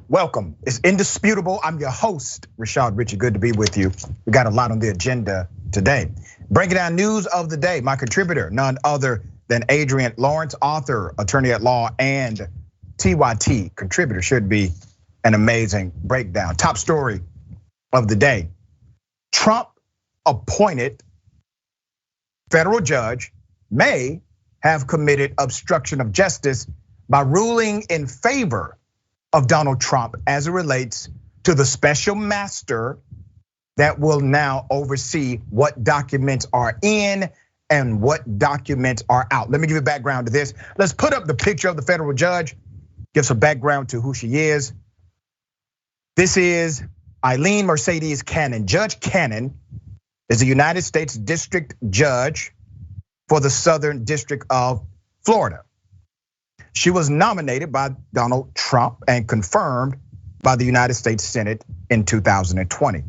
Welcome. It's Indisputable. I'm your host, Richey. Good to be with you. We got a lot on the agenda today. Breaking down news of the day. My contributor, none other than Adrienne Lawrence, author, attorney at law, and TYT contributor. Should be an amazing breakdown. Top story of the day. Trump appointed federal judge may have committed obstruction of justice by ruling in favor of Donald Trump as it relates to the special master that will now oversee what documents are in and what documents are out. Let me give you background to this. Let's put up the picture of the federal judge, give some background to who she is. This is Eileen Mercedes Cannon. Judge Cannon is a United States District Judge for the Southern District of Florida. She was nominated by Donald Trump and confirmed by the United States Senate in 2020.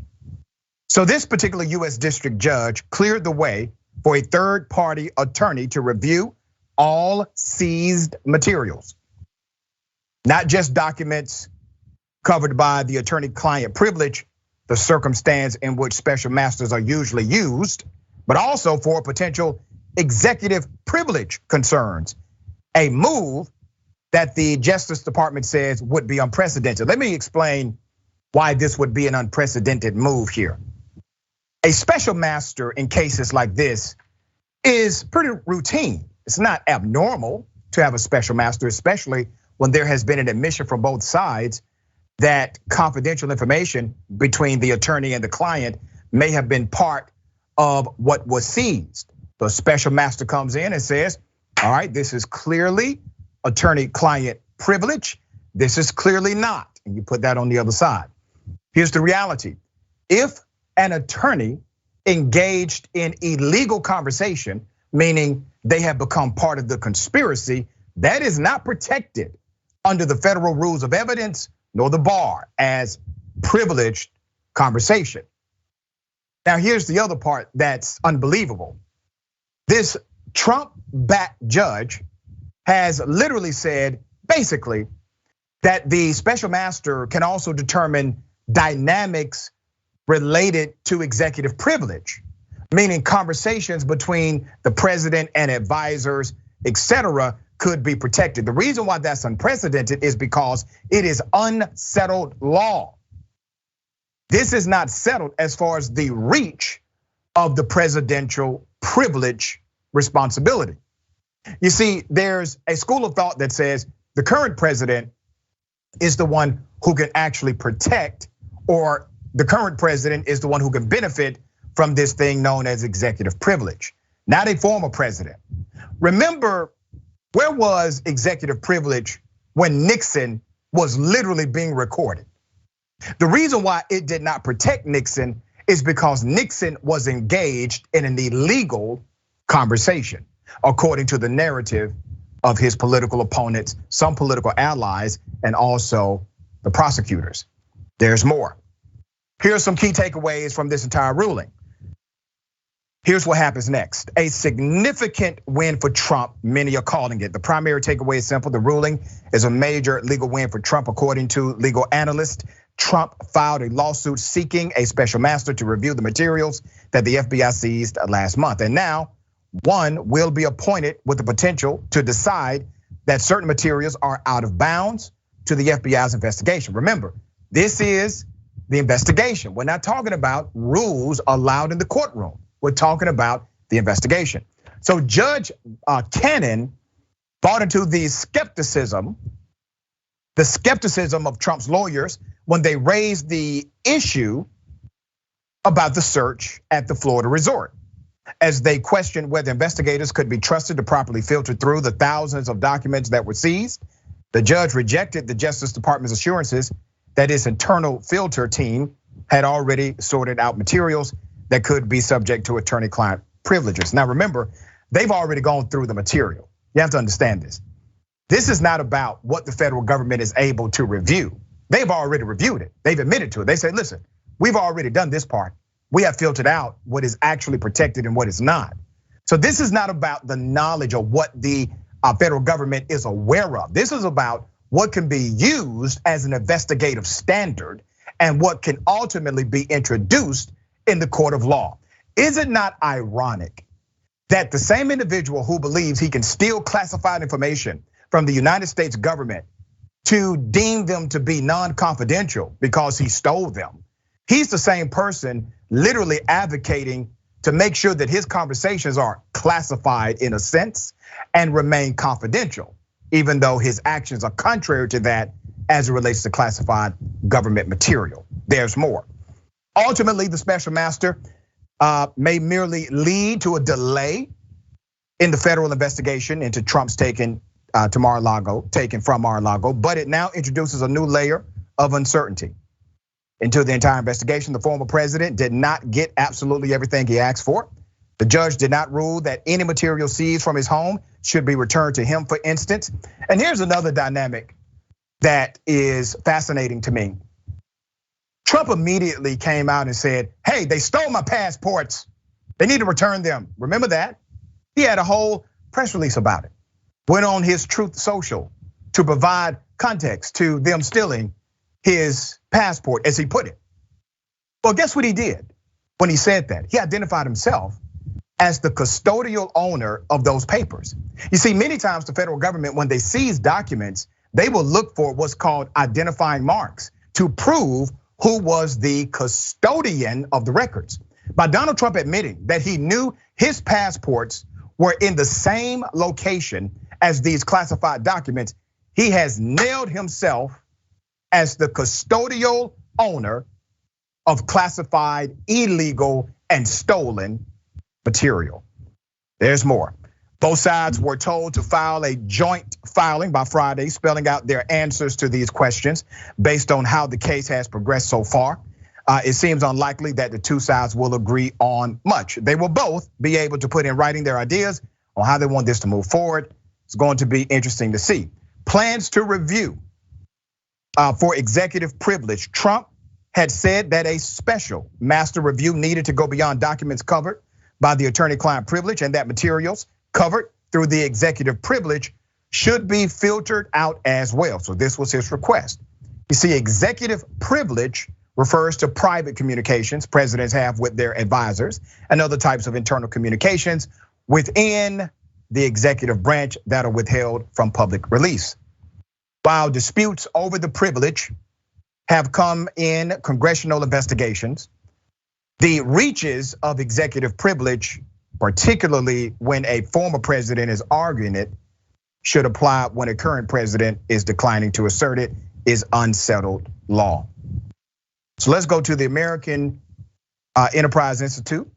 So this particular US district judge cleared the way for a third-party attorney to review all seized materials, not just documents covered by the attorney-client privilege, the circumstance in which special masters are usually used, but also for potential executive privilege concerns, a move that the Justice Department says would be unprecedented. Let me explain why this would be an unprecedented move here. A special master in cases like this is pretty routine. It's not abnormal to have a special master, especially when there has been an admission from both sides that confidential information between the attorney and the client may have been part of what was seized. The special master comes in and says, all right, this is clearly attorney-client privilege. This is clearly not, and you put that on the other side. Here's the reality. If an attorney engaged in illegal conversation, meaning they have become part of the conspiracy, that is not protected under the federal rules of evidence nor the bar as privileged conversation. Now, here's the other part that's unbelievable. This Trump-backed judge has literally said, basically, that the special master can also determine dynamics related to executive privilege, meaning conversations between the president and advisors, etc., could be protected. The reason why that's unprecedented is because it is unsettled law. This is not settled as far as the reach of the presidential privilege responsibility. You see, there's a school of thought that says the current president is the one who can actually protect, or the current president is the one who can benefit from this thing known as executive privilege, not a former president. Remember, where was executive privilege when Nixon was literally being recorded? The reason why it did not protect Nixon is because Nixon was engaged in an illegal conversation, according to the narrative of his political opponents, some political allies, and also the prosecutors. There's more. Here are some key takeaways from this entire ruling. Here's what happens next. A significant win for Trump, many are calling it. The primary takeaway is simple. The ruling is a major legal win for Trump, according to legal analysts. Trump filed a lawsuit seeking a special master to review the materials that the FBI seized last month. And now, one will be appointed with the potential to decide that certain materials are out of bounds to the FBI's investigation. Remember, this is the investigation. We're not talking about rules allowed in the courtroom. We're talking about the investigation. So Judge Cannon bought into the skepticism of Trump's lawyers when they raised the issue about the search at the Florida resort. As they questioned whether investigators could be trusted to properly filter through the thousands of documents that were seized, the judge rejected the Justice Department's assurances that its internal filter team had already sorted out materials that could be subject to attorney-client privileges. Now remember, they've already gone through the material. You have to understand this. This is not about what the federal government is able to review. They've already reviewed it. They've admitted to it. They say, listen, we've already done this part. We have filtered out what is actually protected and what is not. So this is not about the knowledge of what the federal government is aware of. This is about what can be used as an investigative standard and what can ultimately be introduced in the court of law. Is it not ironic that the same individual who believes he can steal classified information from the United States government to deem them to be non-confidential because he stole them, he's the same person literally advocating to make sure that his conversations are classified in a sense and remain confidential, even though his actions are contrary to that as it relates to classified government material. There's more. Ultimately, the special master may merely lead to a delay in the federal investigation into Trump's taken from Mar-a-Lago, but it now introduces a new layer of uncertainty into the entire investigation. The former president did not get absolutely everything he asked for. The judge did not rule that any material seized from his home should be returned to him, for instance. And here's another dynamic that is fascinating to me. Trump immediately came out and said, hey, they stole my passports. They need to return them. Remember that? He had a whole press release about it. Went on his Truth Social to provide context to them stealing his passport, as he put it. Well, guess what he did when he said that? He identified himself as the custodial owner of those papers. You see, many times the federal government, when they seize documents, they will look for what's called identifying marks to prove who was the custodian of the records. By Donald Trump admitting that he knew his passports were in the same location as these classified documents, he has nailed himself as the custodial owner of classified, illegal, and stolen material. There's more. Both sides were told to file a joint filing by Friday, spelling out their answers to these questions based on how the case has progressed so far. It seems unlikely that the two sides will agree on much. They will both be able to put in writing their ideas on how they want this to move forward. It's going to be interesting to see. Plans to review for executive privilege. Trump had said that a special master review needed to go beyond documents covered by the attorney-client privilege, and that materials covered through the executive privilege should be filtered out as well. So this was his request. You see, executive privilege refers to private communications presidents have with their advisors and other types of internal communications within the executive branch that are withheld from public release. While disputes over the privilege have come in congressional investigations, the reaches of executive privilege, particularly when a former president is arguing it, should apply when a current president is declining to assert it, is unsettled law. So let's go to the American Enterprise Institute.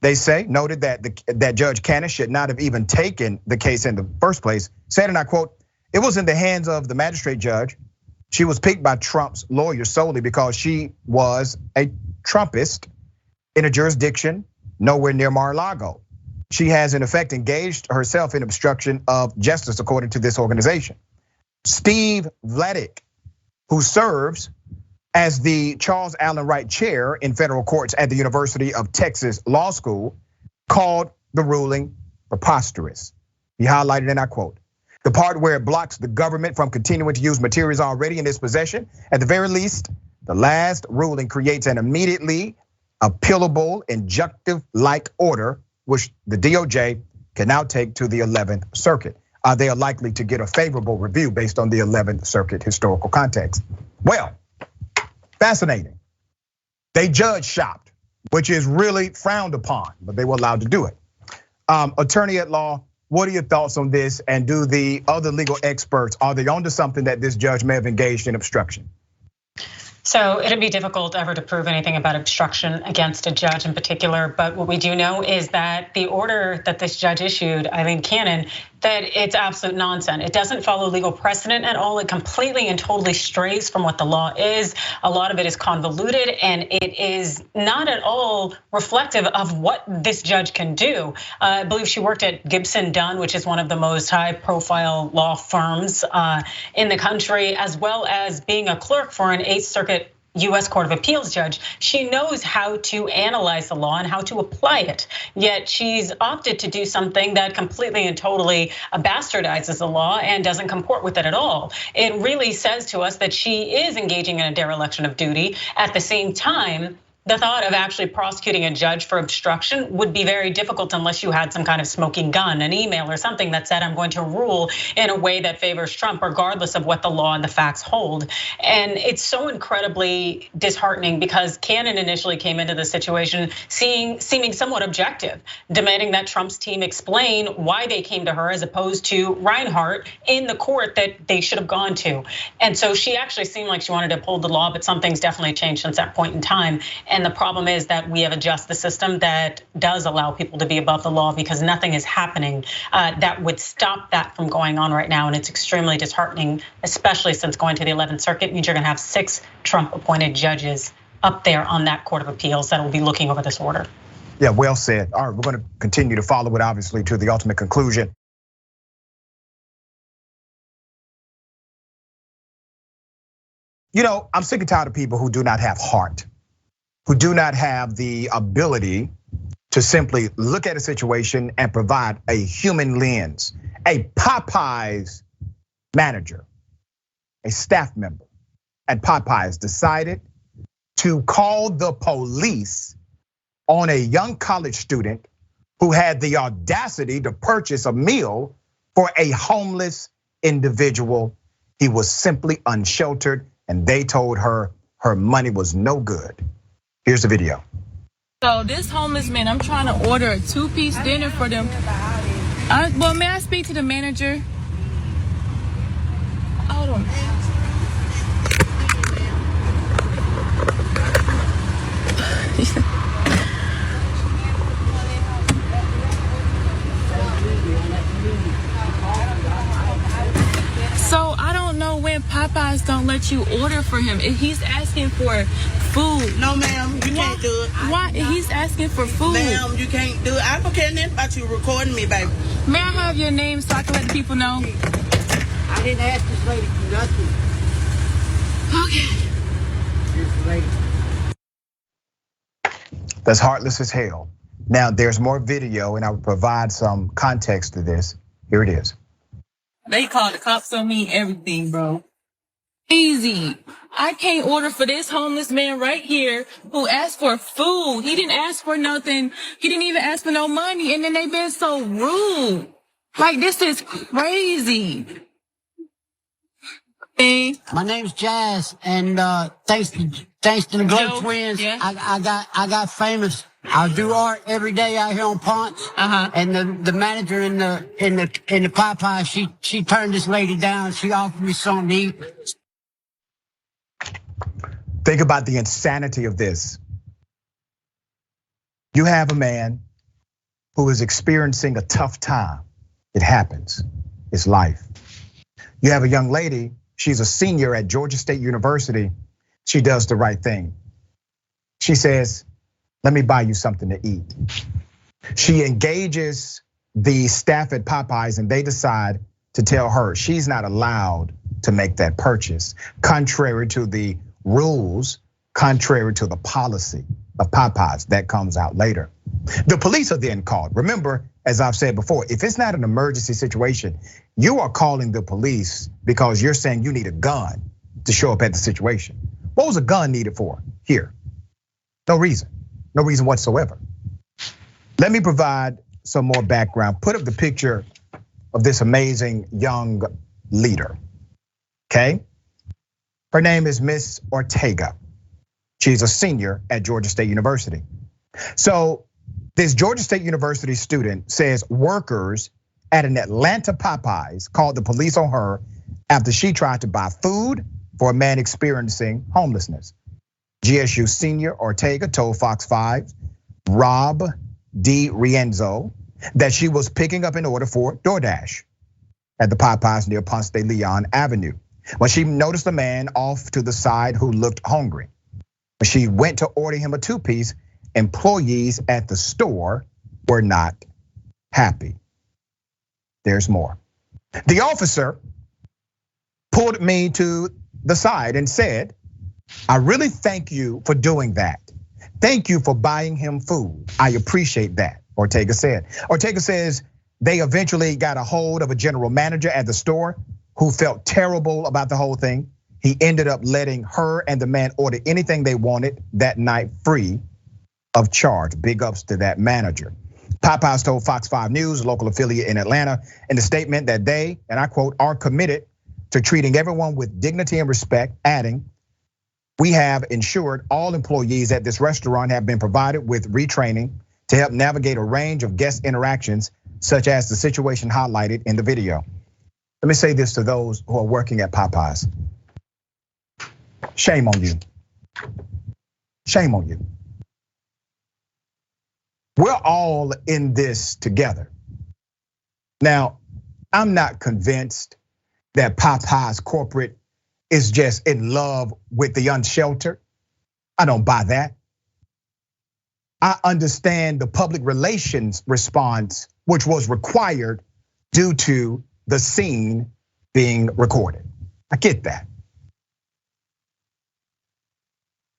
They noted that Judge Cannon should not have even taken the case in the first place. Said, and I quote, "It was in the hands of the magistrate judge. She was picked by Trump's lawyer solely because she was a Trumpist in a jurisdiction nowhere near Mar-a-Lago. She has in effect engaged herself in obstruction of justice, according to this organization." Steve Vladeck, who serves as the Charles Allen Wright Chair in federal courts at the University of Texas Law School, called the ruling preposterous. He highlighted, and I quote, "The part where it blocks the government from continuing to use materials already in its possession. At the very least, the last ruling creates an immediately appealable injunctive-like order, which the DOJ can now take to the 11th Circuit. They are likely to get a favorable review based on the 11th Circuit historical context." Well, fascinating. They judge shopped, which is really frowned upon, but they were allowed to do it. Attorney at law, what are your thoughts on this? And do the other legal experts, are they onto something that this judge may have engaged in obstruction? So it'd be difficult ever to prove anything about obstruction against a judge in particular, but what we do know is that the order that this judge issued, Eileen Cannon, that it's absolute nonsense. It doesn't follow legal precedent at all. It completely and totally strays from what the law is. A lot of it is convoluted, and it is not at all reflective of what this judge can do. I believe she worked at Gibson Dunn, which is one of the most high-profile law firms in the country, as well as being a clerk for an 8th Circuit US Court of Appeals judge. She knows how to analyze the law and how to apply it. Yet she's opted to do something that completely and totally bastardizes the law and doesn't comport with it at all. It really says to us that she is engaging in a dereliction of duty. At the same time, the thought of actually prosecuting a judge for obstruction would be very difficult unless you had some kind of smoking gun, an email or something that said, I'm going to rule in a way that favors Trump, regardless of what the law and the facts hold. And it's so incredibly disheartening because Cannon initially came into the situation seeming somewhat objective, demanding that Trump's team explain why they came to her as opposed to Reinhart in the court that they should have gone to. And so she actually seemed like she wanted to uphold the law, but something's definitely changed since that point in time. And the problem is that we have adjusted the system that does allow people to be above the law because nothing is happening that would stop that from going on right now. And it's extremely disheartening, especially since going to the 11th Circuit means you're gonna have 6 Trump appointed judges up there on that Court of Appeals that will be looking over this order. Yeah, well said. All right, we're gonna continue to follow it obviously to the ultimate conclusion. You know, I'm sick and tired of people who do not have heart, who do not have the ability to simply look at a situation and provide a human lens. A Popeyes manager, a staff member at Popeyes decided to call the police on a young college student who had the audacity to purchase a meal for a homeless individual. He was simply unsheltered and they told her her money was no good. Here's the video. So this homeless man, I'm trying to order a 2-piece dinner for them. Well, may I speak to the manager? Hold on. So I don't know when Popeyes don't let you order for him. He's asking for food. No, ma'am, you can't do it. Why? He's asking for food. Ma'am, you can't do it. I don't care nothing about you recording me, baby. May I have your name so I can let the people know? I didn't ask this lady for nothing. Okay. This lady. That's heartless as hell. Now there's more video and I will provide some context to this. Here it is. They called the cops on me, everything, bro. Easy. I can't order for this homeless man right here who asked for food. He didn't ask for nothing. He didn't even ask for no money. And then they been so rude. Like, this is crazy. Hey. My name's Jazz, and thanks to the Glow Joe, Twins, yeah. I got famous. I do art every day out here on Ponce. And the manager in the Popeye, she turned this lady down. She offered me something to eat. Think about the insanity of this. You have a man who is experiencing a tough time. It happens. It's life. You have a young lady, she's a senior at Georgia State University. She does the right thing. She says, let me buy you something to eat. She engages the staff at Popeyes and they decide to tell her she's not allowed to make that purchase, contrary to the rules, contrary to the policy of Popeyes. That comes out later. The police are then called. Remember, as I've said before, if it's not an emergency situation, you are calling the police because you're saying you need a gun to show up at the situation. What was a gun needed for here? No reason whatsoever. Let me provide some more background. Put up the picture of this amazing young leader, okay? Her name is Miss Ortega. She's a senior at Georgia State University. So this Georgia State University student says workers at an Atlanta Popeyes called the police on her after she tried to buy food for a man experiencing homelessness. GSU senior Ortega told Fox 5, Rob D. Rienzo, that she was picking up an order for DoorDash at the Popeyes near Ponce de Leon Avenue. When she noticed a man off to the side who looked hungry. When she went to order him a 2-piece, employees at the store were not happy. There's more. The officer pulled me to the side and said, I really thank you for doing that. Thank you for buying him food. I appreciate that, Ortega said. Ortega says they eventually got a hold of a general manager at the store who felt terrible about the whole thing. He ended up letting her and the man order anything they wanted that night free of charge. Big ups to that manager. Popeyes told Fox 5 News, a local affiliate in Atlanta, in the statement that they, and I quote, are committed to treating everyone with dignity and respect, adding, we have ensured all employees at this restaurant have been provided with retraining to help navigate a range of guest interactions, such as the situation highlighted in the video. Let me say this to those who are working at Popeyes. Shame on you. Shame on you. We're all in this together. Now, I'm not convinced that Popeyes corporate is just in love with the unsheltered. I don't buy that. I understand the public relations response, which was required due to the scene being recorded. I get that.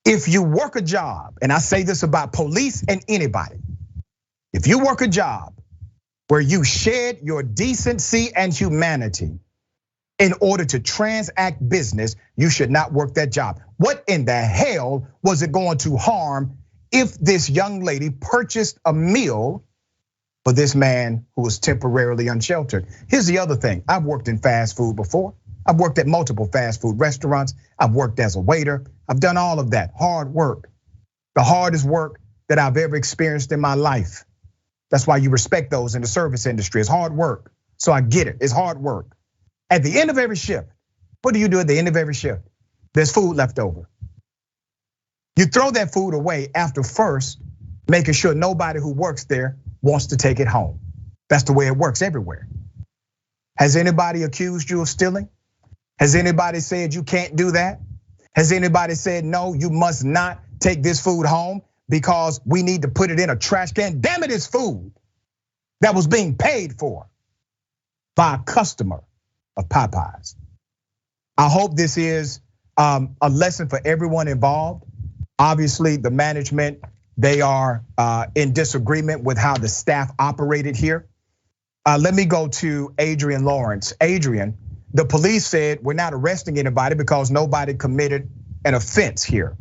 If you work a job, and I say this about police and anybody, if you work a job where you shed your decency and humanity in order to transact business, you should not work that job. What in the hell was it going to harm if this young lady purchased a meal for this man who was temporarily unsheltered? Here's the other thing. I've worked in fast food before. I've worked at multiple fast food restaurants. I've worked as a waiter. I've done all of that, hard work. The hardest work that I've ever experienced in my life. That's why you respect those in the service industry. It's hard work. So I get it, it's hard work. At the end of every shift, what do you do at the end of every shift? There's food left over. You throw that food away after first making sure nobody who works there wants to take it home. That's the way it works everywhere. Has anybody accused you of stealing? Has anybody said you can't do that? Has anybody said, no, you must not take this food home because we need to put it in a trash can? Damn it, it's food that was being paid for by a customer of Popeyes. I hope this is a lesson for everyone involved. Obviously, the management, they are in disagreement with how the staff operated here. Let me go to Adrienne Lawrence. Adrienne, the police said we're not arresting anybody because nobody committed an offense here.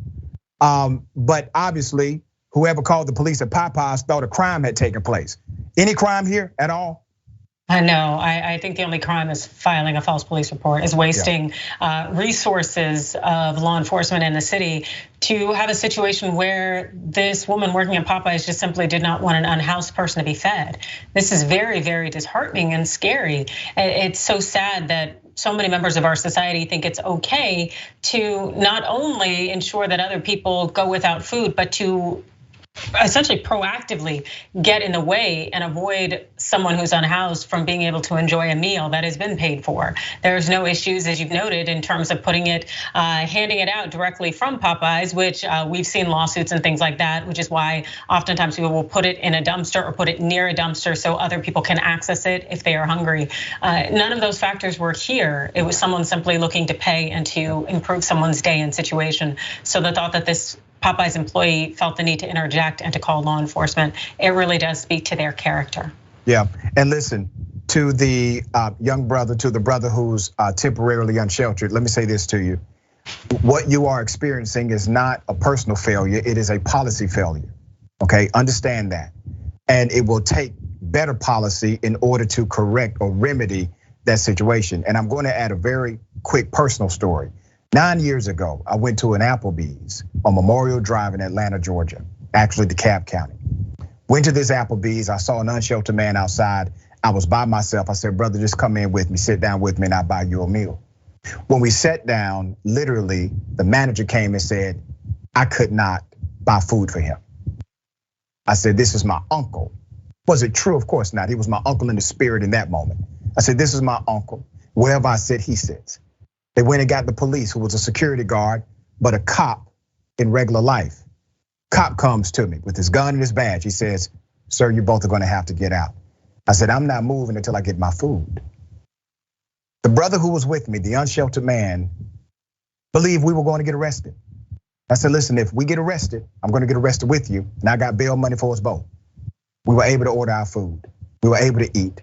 But obviously, whoever called the police at Popeyes thought a crime had taken place. Any crime here at all? No, I think the only crime is filing a false police report, is wasting resources of law enforcement in the city to have a situation where this woman working at Popeyes just simply did not want an unhoused person to be fed. This is very, very disheartening and scary. It's so sad that so many members of our society think it's okay to not only ensure that other people go without food, but to essentially proactively get in the way and avoid someone who's unhoused from being able to enjoy a meal that has been paid for. There's no issues, as you've noted, in terms of putting it, handing it out directly from Popeyes, which we've seen lawsuits and things like that, which is why oftentimes people will put it in a dumpster or put it near a dumpster so other people can access it if they are hungry. None of those factors were here. It was someone simply looking to pay and to improve someone's day and situation. So the thought that this Popeyes employee felt the need to interject and to call law enforcement, it really does speak to their character. Yeah, and listen, to the young brother, to the brother who's temporarily unsheltered, let me say this to you. What you are experiencing is not a personal failure, it is a policy failure, okay? Understand that. And it will take better policy in order to correct or remedy that situation. And I'm going to add a very quick personal story. 9 years ago, I went to an Applebee's on Memorial Drive in Atlanta, Georgia, actually DeKalb County. Went to this Applebee's, I saw an unsheltered man outside. I was by myself. I said, brother, just come in with me, sit down with me, and I'll buy you a meal. When we sat down, literally, the manager came and said, I could not buy food for him. I said, this is my uncle. Was it true? Of course not. He was my uncle in the spirit in that moment. I said, this is my uncle. Wherever I sit, he sits. They went and got the police, who was a security guard, but a cop in regular life. Cop comes to me with his gun and his badge. He says, sir, you both are gonna have to get out. I said, I'm not moving until I get my food. The brother who was with me, the unsheltered man, believed we were going to get arrested. I said, listen, if we get arrested, I'm gonna get arrested with you, and I got bail money for us both. We were able to order our food. We were able to eat,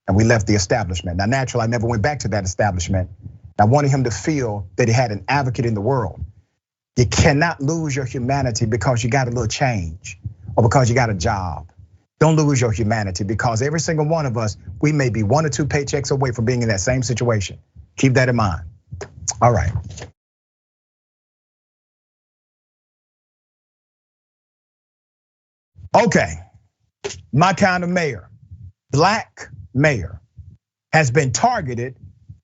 and we left the establishment. Now, naturally, I never went back to that establishment. I wanted him to feel that he had an advocate in the world. You cannot lose your humanity because you got a little change or because you got a job. Don't lose your humanity because every single one of us, we may be 1 or 2 paychecks away from being in that same situation. Keep that in mind. All right. Okay, my kind of mayor, black mayor, has been targeted,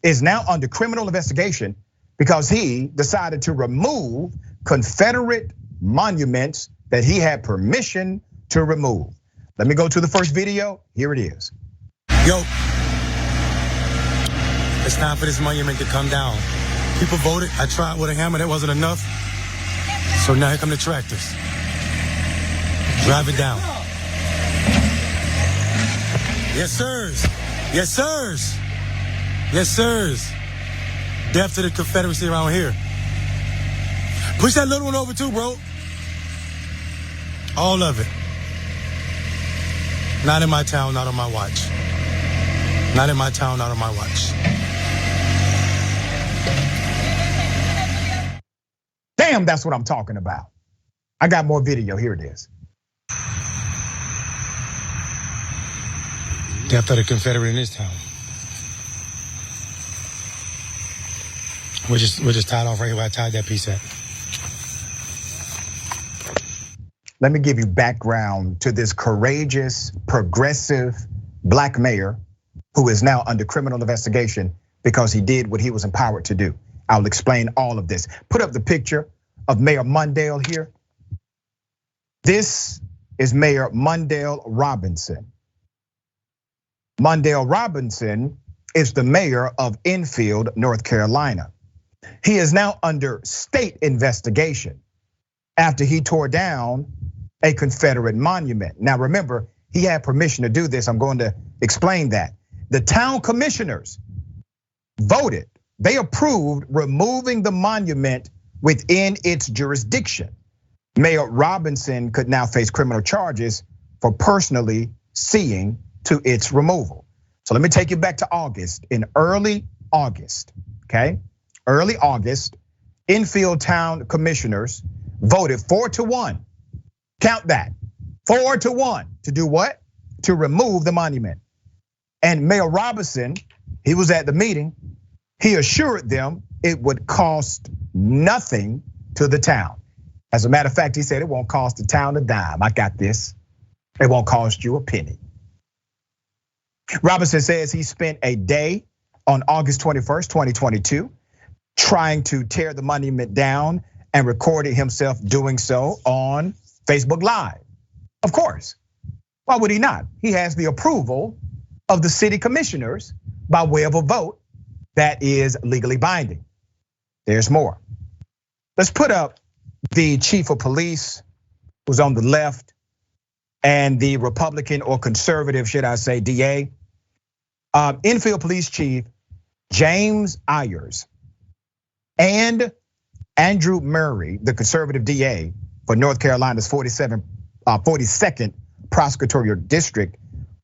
is now under criminal investigation because he decided to remove Confederate monuments that he had permission to remove. Let me go to the first video. Here it is. Yo, it's time for this monument to come down. People voted. I tried with a hammer. That wasn't enough. So now here come the tractors. Drive it down. Yes, sirs. Yes, sirs. Yes, sirs. Death to the Confederacy around here. Push that little one over too, bro. All of it. Not in my town, not on my watch. Not in my town, not on my watch. Damn, that's what I'm talking about. I got more video, here it is. Death of the Confederate in this town. We're just tied off right here where I tied that piece at. Let me give you background to this courageous, progressive black mayor who is now under criminal investigation because he did what he was empowered to do. I'll explain all of this. Put up the picture of Mayor Mundale here. This is Mayor Mundale Robinson. Mundale Robinson is the mayor of Enfield, North Carolina. He is now under state investigation after he tore down a Confederate monument. Now remember, he had permission to do this. I'm going to explain that. The town commissioners voted, they approved removing the monument within its jurisdiction. Mayor Robinson could now face criminal charges for personally seeing to its removal. So let me take you back to August. In early August, okay? Early August, Enfield town commissioners voted 4-1. Count that, 4-1 to do what? To remove the monument. And Mayor Robinson, he was at the meeting. He assured them it would cost nothing to the town. As a matter of fact, he said it won't cost the town a dime. I got this. It won't cost you a penny. Robinson says he spent a day on August 21st, 2022, trying to tear the monument down and recorded himself doing so on Facebook Live. Of course, why would he not? He has the approval of the city commissioners by way of a vote that is legally binding. There's more. Let's put up the chief of police who's on the left and the Republican or conservative, should I say, DA. Enfield Police Chief James Ayers and Andrew Murray, the conservative DA for North Carolina's 42nd prosecutorial district,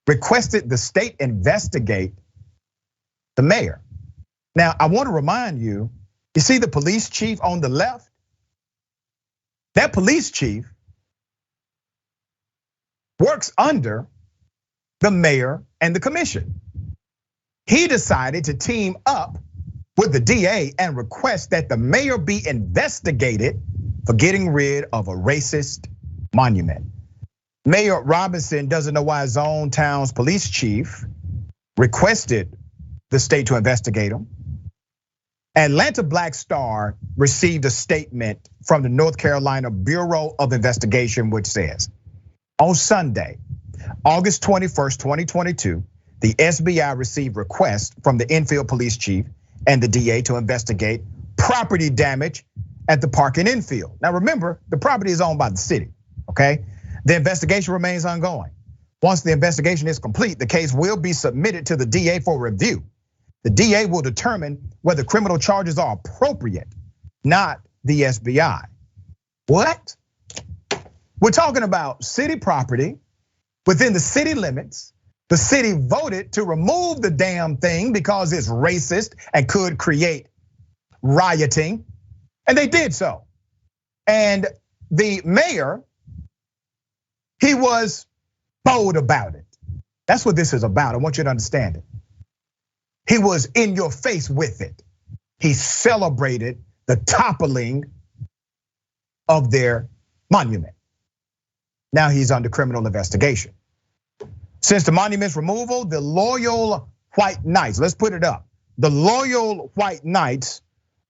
requested the state investigate the mayor. Now, I want to remind you, you see the police chief on the left? That police chief works under the mayor and the commission. He decided to team up with the DA and request that the mayor be investigated for getting rid of a racist monument. Mayor Robinson doesn't know why his own town's police chief requested the state to investigate him. Atlanta Black Star received a statement from the North Carolina Bureau of Investigation, which says, on Sunday, August 21st, 2022, the SBI received requests from the Enfield police chief and the DA to investigate property damage at the park in Enfield. Now remember, the property is owned by the city, okay? The investigation remains ongoing. Once the investigation is complete, the case will be submitted to the DA for review. The DA will determine whether criminal charges are appropriate, not the SBI. What? We're talking about city property within the city limits. The city voted to remove the damn thing because it's racist and could create rioting, and they did so. And the mayor, he was bold about it. That's what this is about. I want you to understand it. He was in your face with it. He celebrated the toppling of their monument. Now he's under criminal investigation. Since the monument's removal, the loyal white knights, let's put it up. The loyal white knights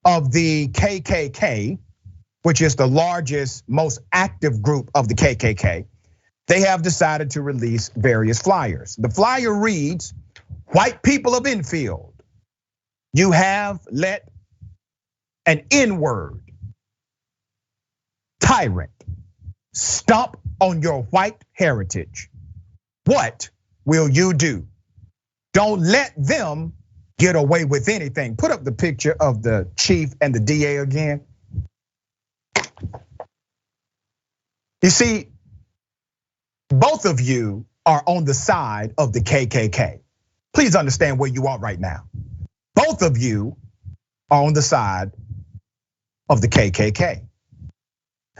of the KKK, which is the largest, most active group of the KKK, they have decided to release various flyers. The flyer reads, "White people of Enfield, you have let an N-word tyrant stomp on your white heritage. What will you do? Don't let them get away with anything." Put up the picture of the chief and the DA again. You see, both of you are on the side of the KKK. Please understand where you are right now. Both of you are on the side of the KKK.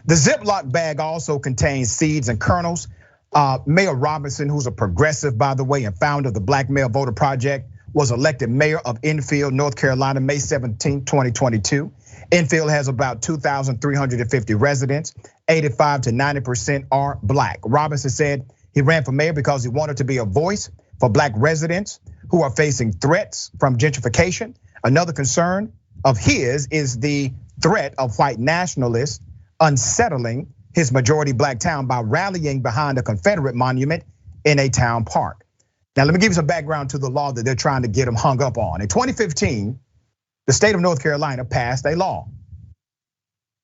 The Ziploc bag also contains seeds and kernels. Mayor Robinson, who's a progressive, by the way, and founder of the Black Male Voter Project, was elected mayor of Enfield, North Carolina, May 17, 2022. Enfield has about 2,350 residents. 85 to 90% are black. Robinson said he ran for mayor because he wanted to be a voice for black residents who are facing threats from gentrification. Another concern of his is the threat of white nationalists unsettling his majority black town by rallying behind a Confederate monument in a town park. Now, let me give you some background to the law that they're trying to get him hung up on. In 2015, the state of North Carolina passed a law.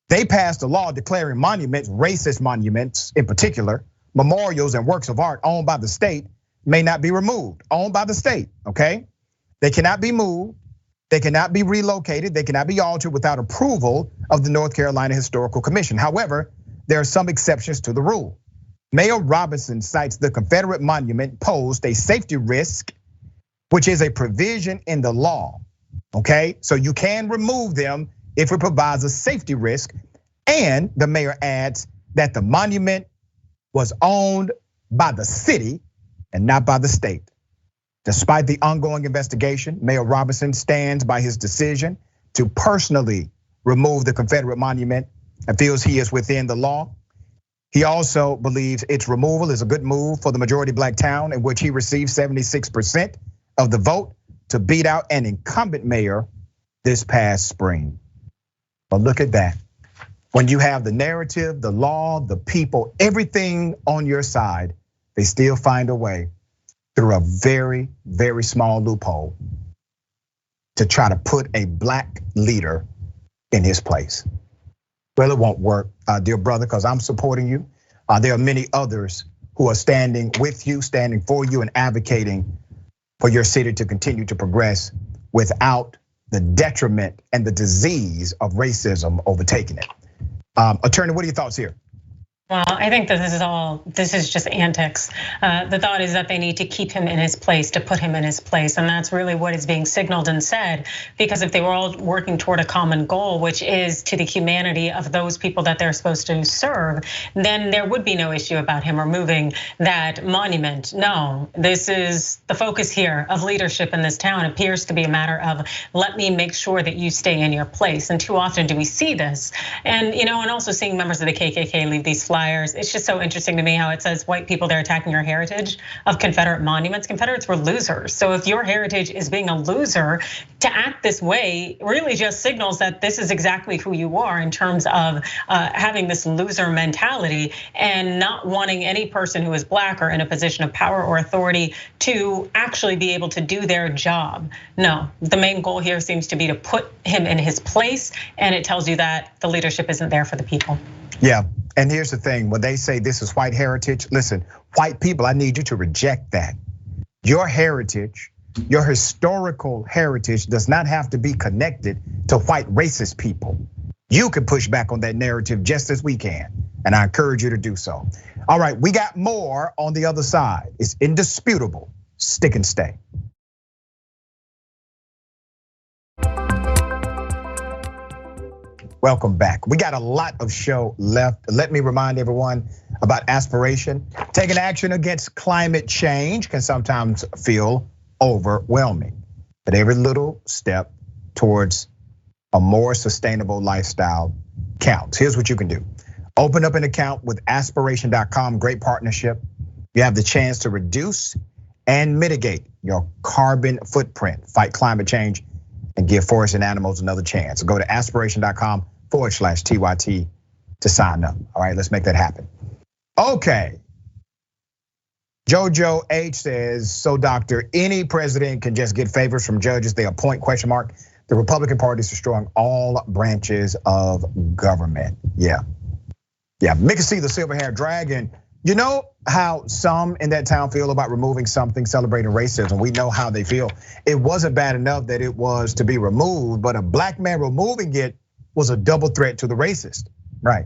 They passed a law declaring monuments, racist monuments in particular, memorials and works of art owned by the state may not be removed, owned by the state, okay? They cannot be moved, they cannot be relocated, they cannot be altered without approval of the North Carolina Historical Commission. However, there are some exceptions to the rule. Mayor Robinson cites the Confederate monument posed a safety risk, which is a provision in the law, okay? So you can remove them if it provides a safety risk. And the mayor adds that the monument was owned by the city and not by the state. Despite the ongoing investigation, Mayor Robinson stands by his decision to personally remove the Confederate monument and feels he is within the law. He also believes its removal is a good move for the majority black town in which he received 76% of the vote to beat out an incumbent mayor this past spring. But look at that. When you have the narrative, the law, the people, everything on your side, they still find a way through a very, very small loophole to try to put a black leader in his place. Well, it won't work, dear brother, because I'm supporting you. There are many others who are standing with you, standing for you, and advocating for your city to continue to progress without the detriment and the disease of racism overtaking it. Attorney, what are your thoughts here? Well, I think that this is just antics. The thought is that they need to keep him in his place, to put him in his place. And that's really what is being signaled and said, because if they were all working toward a common goal, which is to the humanity of those people that they're supposed to serve, then there would be no issue about him removing that monument. No, this is the focus here of leadership in this town appears to be a matter of, let me make sure that you stay in your place. And too often do we see this. And also seeing members of the KKK leave these flyers. It's just so interesting to me how it says white people, they're attacking your heritage of Confederate monuments. Confederates were losers. So if your heritage is being a loser, to act this way really just signals that this is exactly who you are in terms of having this loser mentality and not wanting any person who is black or in a position of power or authority to actually be able to do their job. No, the main goal here seems to be to put him in his place, and it tells you that the leadership isn't there for the people. Yeah, and here's the thing, when they say this is white heritage, listen, white people, I need you to reject that. Your heritage, your historical heritage does not have to be connected to white racist people. You can push back on that narrative just as we can, and I encourage you to do so. All right, we got more on the other side. It's indisputable. Stick and stay. Welcome back. We got a lot of show left. Let me remind everyone about aspiration. Taking action against climate change can sometimes feel overwhelming, but every little step towards a more sustainable lifestyle counts. Here's what you can do. Open up an account with aspiration.com, great partnership. You have the chance to reduce and mitigate your carbon footprint, fight climate change, and give forests and animals another chance. So go to aspiration.com/TYT to sign up. All right, let's make that happen. Okay. Jojo H says, so doctor, any president can just get favors from judges they appoint, ? The Republican Party is destroying all branches of government. Yeah. Mickey the silver-haired dragon. You know how some in that town feel about removing something celebrating racism? We know how they feel. It wasn't bad enough that it was to be removed, but a black man removing it was a double threat to the racist, right?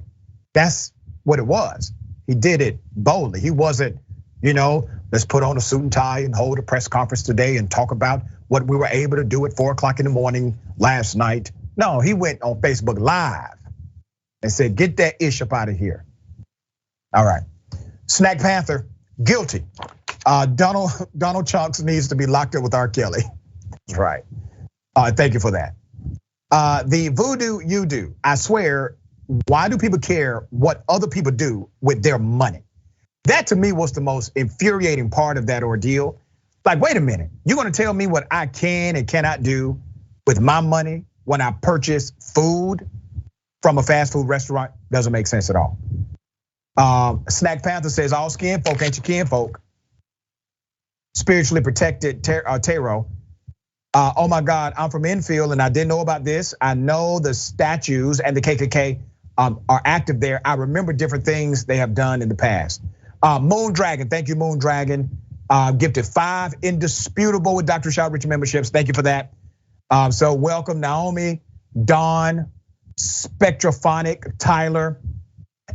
That's what it was. He did it boldly. He wasn't, let's put on a suit and tie and hold a press conference today and talk about what we were able to do at 4 o'clock in the morning last night. No, he went on Facebook Live and said, get that ish up out of here. All right, Snack Panther, guilty. Donald Chunks needs to be locked up with R. Kelly. That's right. Thank you for that. The voodoo you do, I swear, why do people care what other people do with their money? That to me was the most infuriating part of that ordeal. Like, wait a minute, you're gonna tell me what I can and cannot do with my money when I purchase food from a fast food restaurant? Doesn't make sense at all. Snack Panther says, all skin folk ain't your kin folk. Spiritually protected Taro. Oh my God, I'm from Enfield and I didn't know about this. I know the statues and the KKK are active there. I remember different things they have done in the past. Moon Dragon, thank you, Moon Dragon. Gifted 5 indisputable with Dr. Rashad Richey memberships. Thank you for that. So welcome Naomi, Dawn, Spectrophonic, Tyler,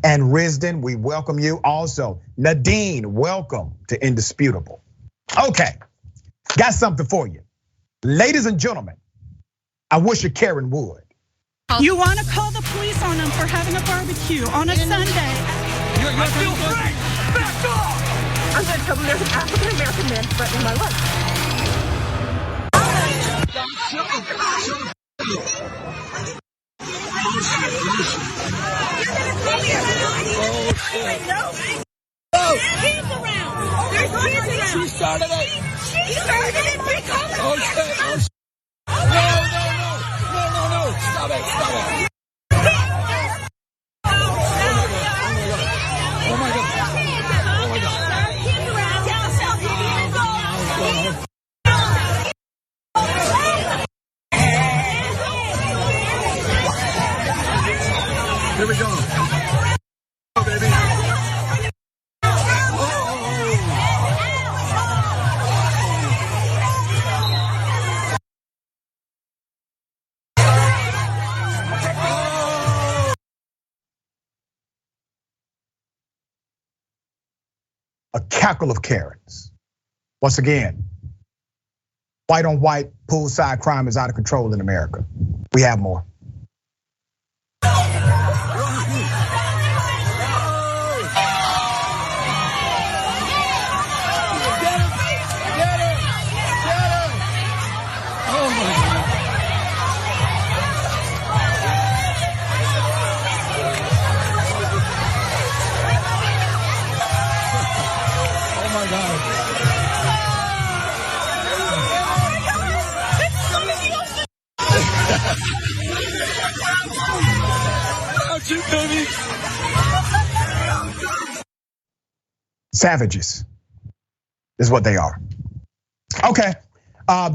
and Risden. We welcome you. Also, Nadine, welcome to Indisputable. Okay, got something for you. Ladies and gentlemen, I wish a Karen would. You want to call the police on them for having a barbecue on a Sunday? I feel free! Back off! I'm going to tell them there's an African-American man threatening my life. There's kids around. She started it. She started it because of No. Stop it. Oh my God. Here we go. Oh, baby. A cackle of Karens. Once again, white on white poolside crime is out of control in America. We have more. Savages is what they are. Okay,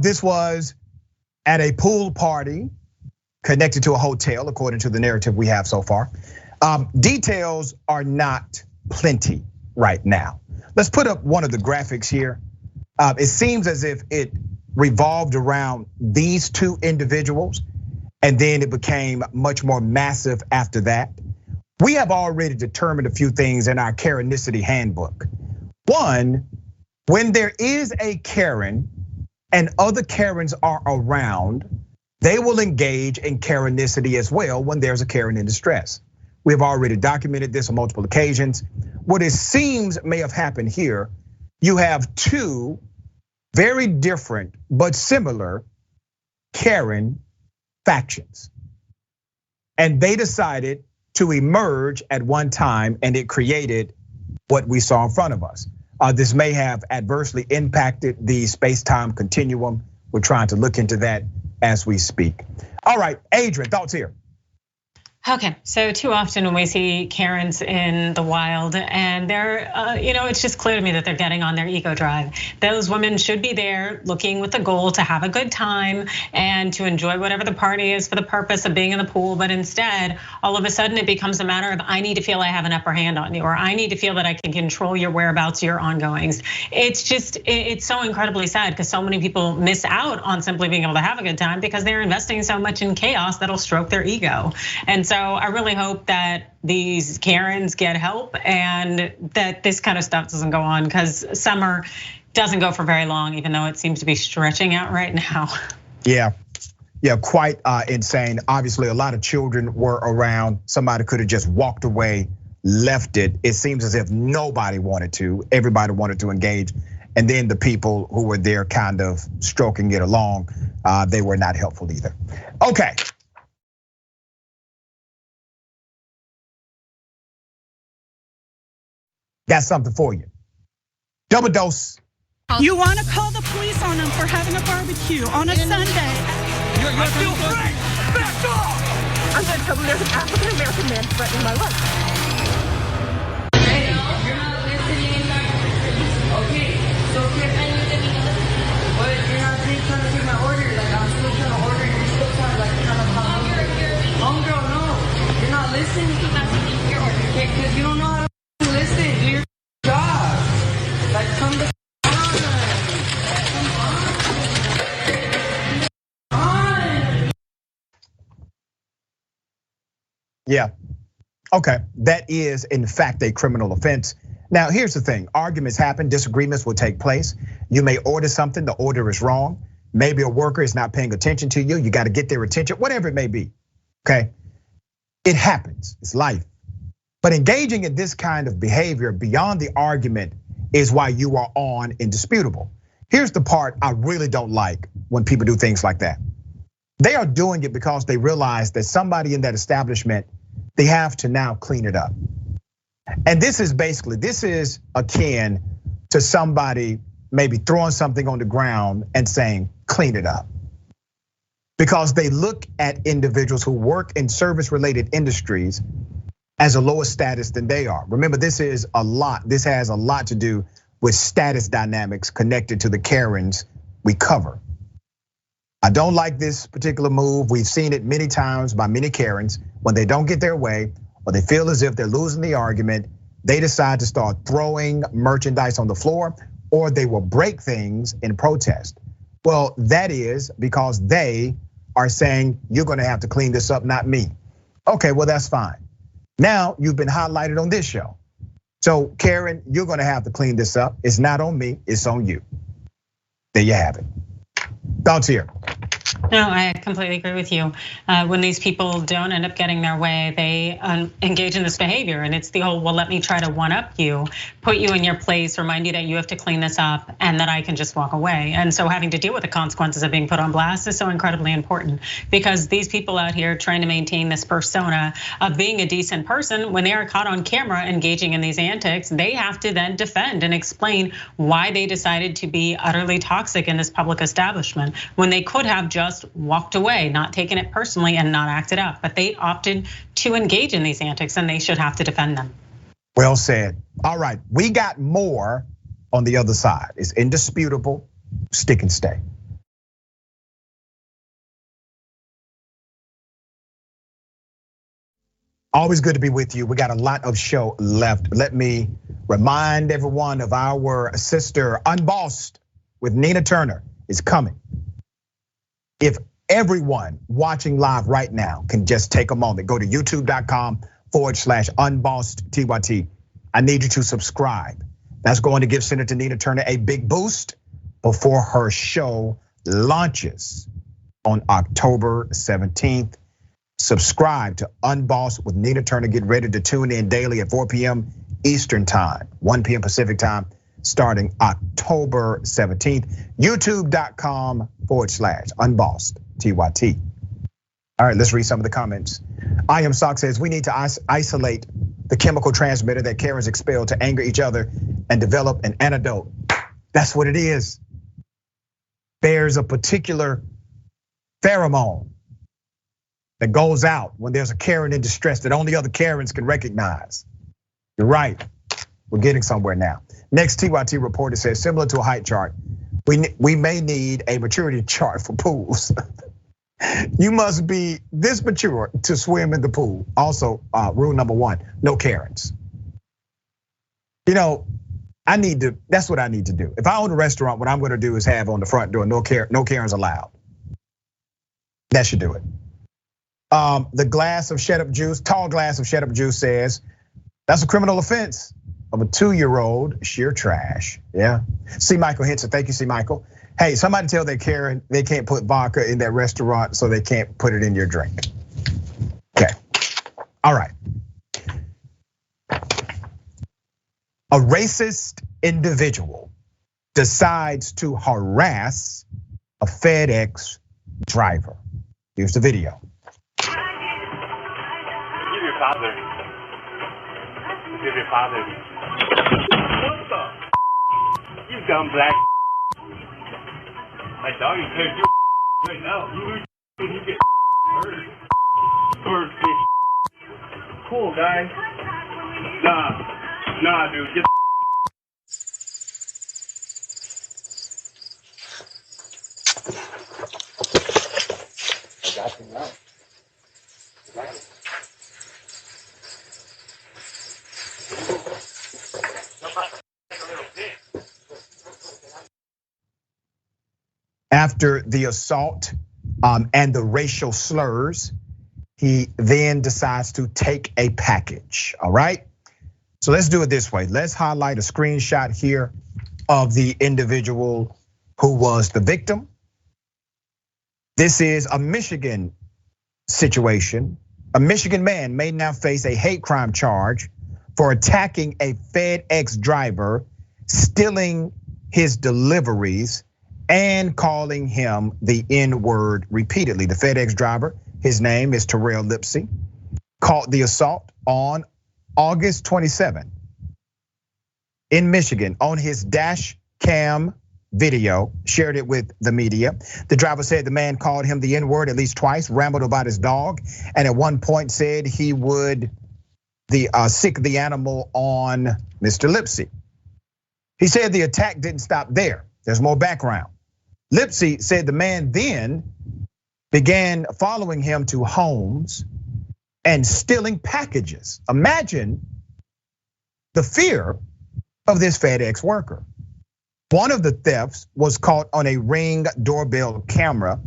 this was at a pool party connected to a hotel, according to the narrative we have so far. Details are not plenty right now. Let's put up one of the graphics here. It seems as if it revolved around these two individuals. and then it became much more massive after that. We have already determined a few things in our Karenicity handbook. One, when there is a Karen and other Karens are around, they will engage in Karenicity as well when there's a Karen in distress. We have already documented this on multiple occasions. What it seems may have happened here, you have two very different but similar Karen factions. And they decided to emerge at one time, and it created what we saw in front of us. This may have adversely impacted the space-time continuum. We're trying to look into that as we speak. All right, Adrienne, thoughts here. Okay, so too often when we see Karens in the wild, and they're, it's just clear to me that they're getting on their ego drive. Those women should be there looking with the goal to have a good time and to enjoy whatever the party is for the purpose of being in the pool. But instead, all of a sudden it becomes a matter of, I need to feel I have an upper hand on you, or I need to feel that I can control your whereabouts, your ongoings. It's so incredibly sad because so many people miss out on simply being able to have a good time because they're investing so much in chaos that'll stroke their ego. And so I really hope that these Karens get help and that this kind of stuff doesn't go on, because summer doesn't go for very long, even though it seems to be stretching out right now. Yeah, quite insane. Obviously, a lot of children were around. Somebody could have just walked away, left it. It seems as if nobody wanted to. Everybody wanted to engage. And then the people who were there kind of stroking it along, they were not helpful either. Okay. Got something for you. Double dose. You want to call the police on them for having a barbecue on a Sunday? I feel great! Back off! I'm going to tell them there's an African-American man threatening my life. Hey, you're not listening. Okay, so can you let me listen? But you're not trying to take my order. Like, I'm still trying to order. You're still trying to, like, kind of how homegirl, no. You're not listening. You're not taking your order. Okay, because you don't know how to listen. Do your job. Like, come to Yeah, okay, that is in fact a criminal offense. Now, here's the thing, arguments happen, disagreements will take place. You may order something, the order is wrong. Maybe a worker is not paying attention to you, you gotta get their attention, whatever it may be, okay? It happens, it's life. But engaging in this kind of behavior beyond the argument is why you are on Indisputable. Here's the part I really don't like when people do things like that. They are doing it because they realize that somebody in that establishment, they have to now clean it up. And this is akin to somebody maybe throwing something on the ground and saying, clean it up. Because they look at individuals who work in service-related industries as a lower status than they are. Remember, this has a lot to do with status dynamics connected to the Karens we cover. I don't like this particular move. We've seen it many times by many Karens. When they don't get their way, or they feel as if they're losing the argument, they decide to start throwing merchandise on the floor, or they will break things in protest. Well, that is because they are saying, you're gonna have to clean this up, not me. Okay, well, that's fine. Now you've been highlighted on this show. So Karen, you're gonna have to clean this up. It's not on me, it's on you. There you have it. Thoughts here? No, I completely agree with you. When these people don't end up getting their way, they engage in this behavior, and it's the whole, well, let me try to one-up you, put you in your place, remind you that you have to clean this up, and that I can just walk away. And so having to deal with the consequences of being put on blast is so incredibly important, because these people out here trying to maintain this persona of being a decent person, when they are caught on camera engaging in these antics, they have to then defend and explain why they decided to be utterly toxic in this public establishment, when they could have just walked away, not taken it personally and not acted up. But they opted to engage in these antics, and they should have to defend them. Well said. All right, we got more on the other side. It's Indisputable, stick and stay. Always good to be with you. We got a lot of show left. Let me remind everyone of our sister Unbossed with Nina Turner is coming. If everyone watching live right now can just take a moment, go to youtube.com/unbossedTYT. I need you to subscribe. That's going to give Senator Nina Turner a big boost before her show launches on October 17th. Subscribe to Unbossed with Nina Turner. Get ready to tune in daily at 4 p.m. Eastern time, 1 p.m. Pacific time, starting October 17th. YouTube.com/unbossedTYT. All right, let's read some of the comments. I Am Sock says we need to isolate the chemical transmitter that Karens expel to anger each other and develop an antidote. That's what it is. There's a particular pheromone that goes out when there's a Karen in distress that only other Karens can recognize. You're right. We're getting somewhere now. Next TYT reporter says, similar to a height chart, we may need a maturity chart for pools. You must be this mature to swim in the pool. Also, rule number 1, no Karens. You know, that's what I need to do. If I own a restaurant, what I'm gonna do is have on the front door, no Karens allowed. That should do it. The glass of shut up juice, tall glass of shut up juice says, that's a criminal offense of a 2-year-old, sheer trash. Yeah. C. Michael Henson, thank you, C. Michael. Hey, somebody tell their Karen they can't put vodka in that restaurant, so they can't put it in your drink. Okay, all right. A racist individual decides to harass a FedEx driver. Here's the video. Give your father. Give your father. What the? You dumb black. My dog is here right now. You get hurt. Bird fish. Cool guy. Nah, dude. Get. I got you now. After the assault and the racial slurs, he then decides to take a package, all right? So let's do it this way. Let's highlight a screenshot here of the individual who was the victim. This is a Michigan situation. A Michigan man may now face a hate crime charge for attacking a FedEx driver, stealing his deliveries, and calling him the N-word repeatedly. The FedEx driver, his name is Terrell Lipsey, caught the assault on August 27 in Michigan on his dash cam video, shared it with the media. The driver said the man called him the N-word at least twice, rambled about his dog, and at one point said he would sick the animal on Mr. Lipsey. He said the attack didn't stop there. There's more background. Lipsey said the man then began following him to homes and stealing packages. Imagine the fear of this FedEx worker. One of the thefts was caught on a Ring doorbell camera.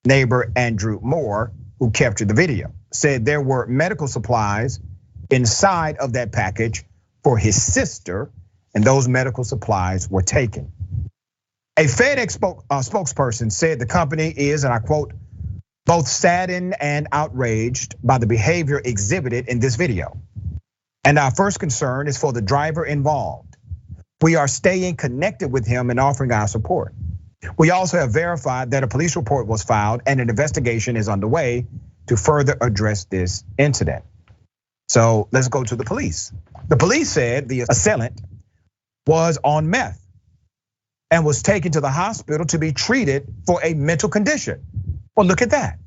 Neighbor Andrew Moore, who captured the video, said there were medical supplies inside of that package for his sister, and those medical supplies were taken. A FedEx spokesperson said the company is, and I quote, both saddened and outraged by the behavior exhibited in this video. And our first concern is for the driver involved. We are staying connected with him and offering our support. We also have verified that a police report was filed and an investigation is underway to further address this incident. So let's go to the police. The police said the assailant was on meth and was taken to the hospital to be treated for a mental condition. Well, look at that.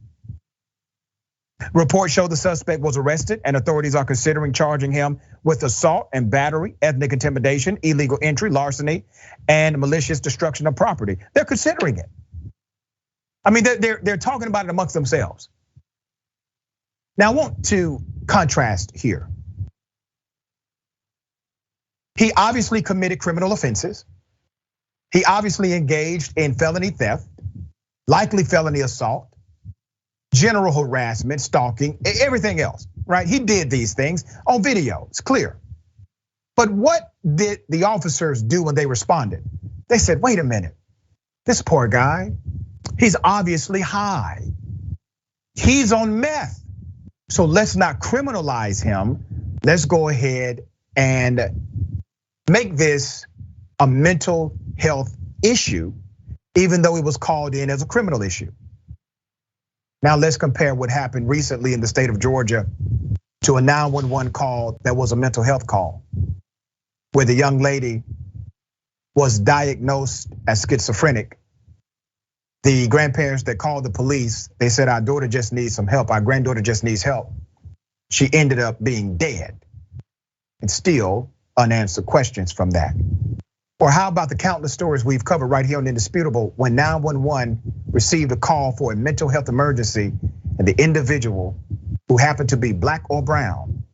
Reports show the suspect was arrested and authorities are considering charging him with assault and battery, ethnic intimidation, illegal entry, larceny, and malicious destruction of property. They're considering it. I mean, they're talking about it amongst themselves. Now, I want to contrast here. He obviously committed criminal offenses. He obviously engaged in felony theft, likely felony assault, general harassment, stalking, everything else, right? He did these things on video, it's clear. But what did the officers do when they responded? They said, wait a minute, this poor guy, he's obviously high. He's on meth. So let's not criminalize him. Let's go ahead and make this a mental health issue, even though it was called in as a criminal issue. Now let's compare what happened recently in the state of Georgia to a 911 call that was a mental health call, where the young lady was diagnosed as schizophrenic. The grandparents that called the police, they said, our daughter just needs some help, our granddaughter just needs help. She ended up being dead, and still unanswered questions from that. Or how about the countless stories we've covered right here on Indisputable when 911 received a call for a mental health emergency and the individual who happened to be black or brown,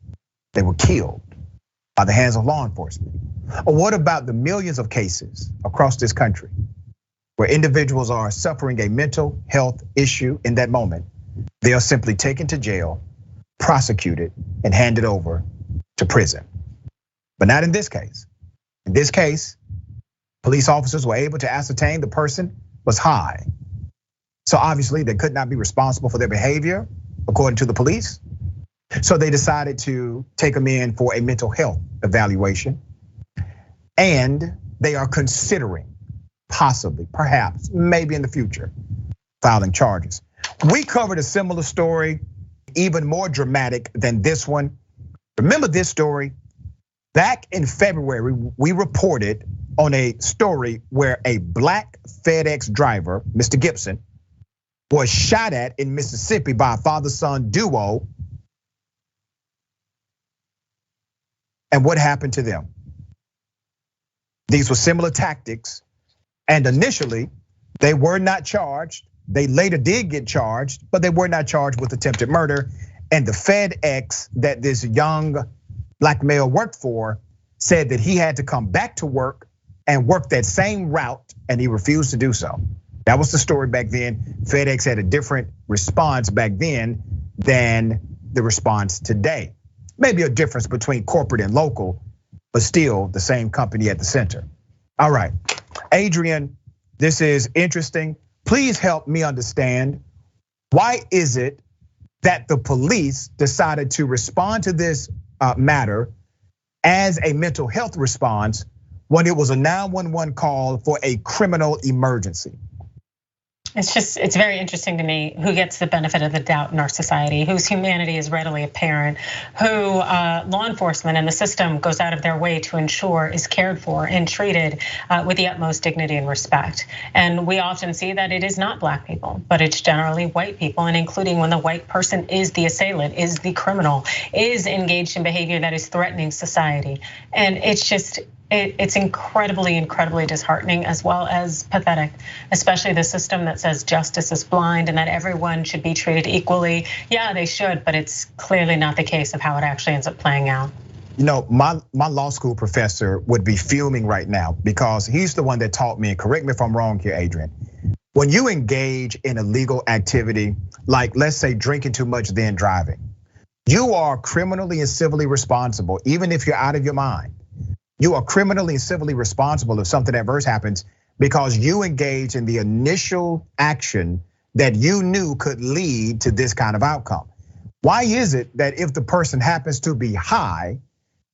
they were killed by the hands of law enforcement? Or what about the millions of cases across this country where individuals are suffering a mental health issue in that moment? They are simply taken to jail, prosecuted, and handed over to prison. But not in this case. In this case, police officers were able to ascertain the person was high. So obviously they could not be responsible for their behavior, according to the police. So they decided to take him in for a mental health evaluation. And they are considering, possibly, perhaps, maybe in the future, filing charges. We covered a similar story, even more dramatic than this one. Remember this story? Back in February, we reported on a story where a black FedEx driver, Mr. Gibson, was shot at in Mississippi by a father-son duo. And what happened to them? These were similar tactics, and initially they were not charged. They later did get charged, but they were not charged with attempted murder. And the FedEx that this young black male worked for said that he had to come back to work and work that same route, and he refused to do so. That was the story back then. FedEx had a different response back then than the response today. Maybe a difference between corporate and local, but still the same company at the center. All right, Adrienne, this is interesting. Please help me understand, why is it that the police decided to respond to this matter as a mental health response when it was a 911 call for a criminal emergency? It's very interesting to me who gets the benefit of the doubt in our society, whose humanity is readily apparent, who law enforcement and the system goes out of their way to ensure is cared for and treated with the utmost dignity and respect. And we often see that it is not black people, but it's generally white people, and including when the white person is the assailant, is the criminal, is engaged in behavior that is threatening society. And it's incredibly disheartening as well as pathetic, especially the system that says justice is blind and that everyone should be treated equally. Yeah, they should, but it's clearly not the case of how it actually ends up playing out. You know, my law school professor would be fuming right now because he's the one that taught me, and correct me if I'm wrong here, Adrienne, when you engage in illegal activity, like let's say drinking too much then driving, you are criminally and civilly responsible, even if you're out of your mind. You are criminally and civilly responsible if something adverse happens because you engage in the initial action that you knew could lead to this kind of outcome. Why is it that if the person happens to be high,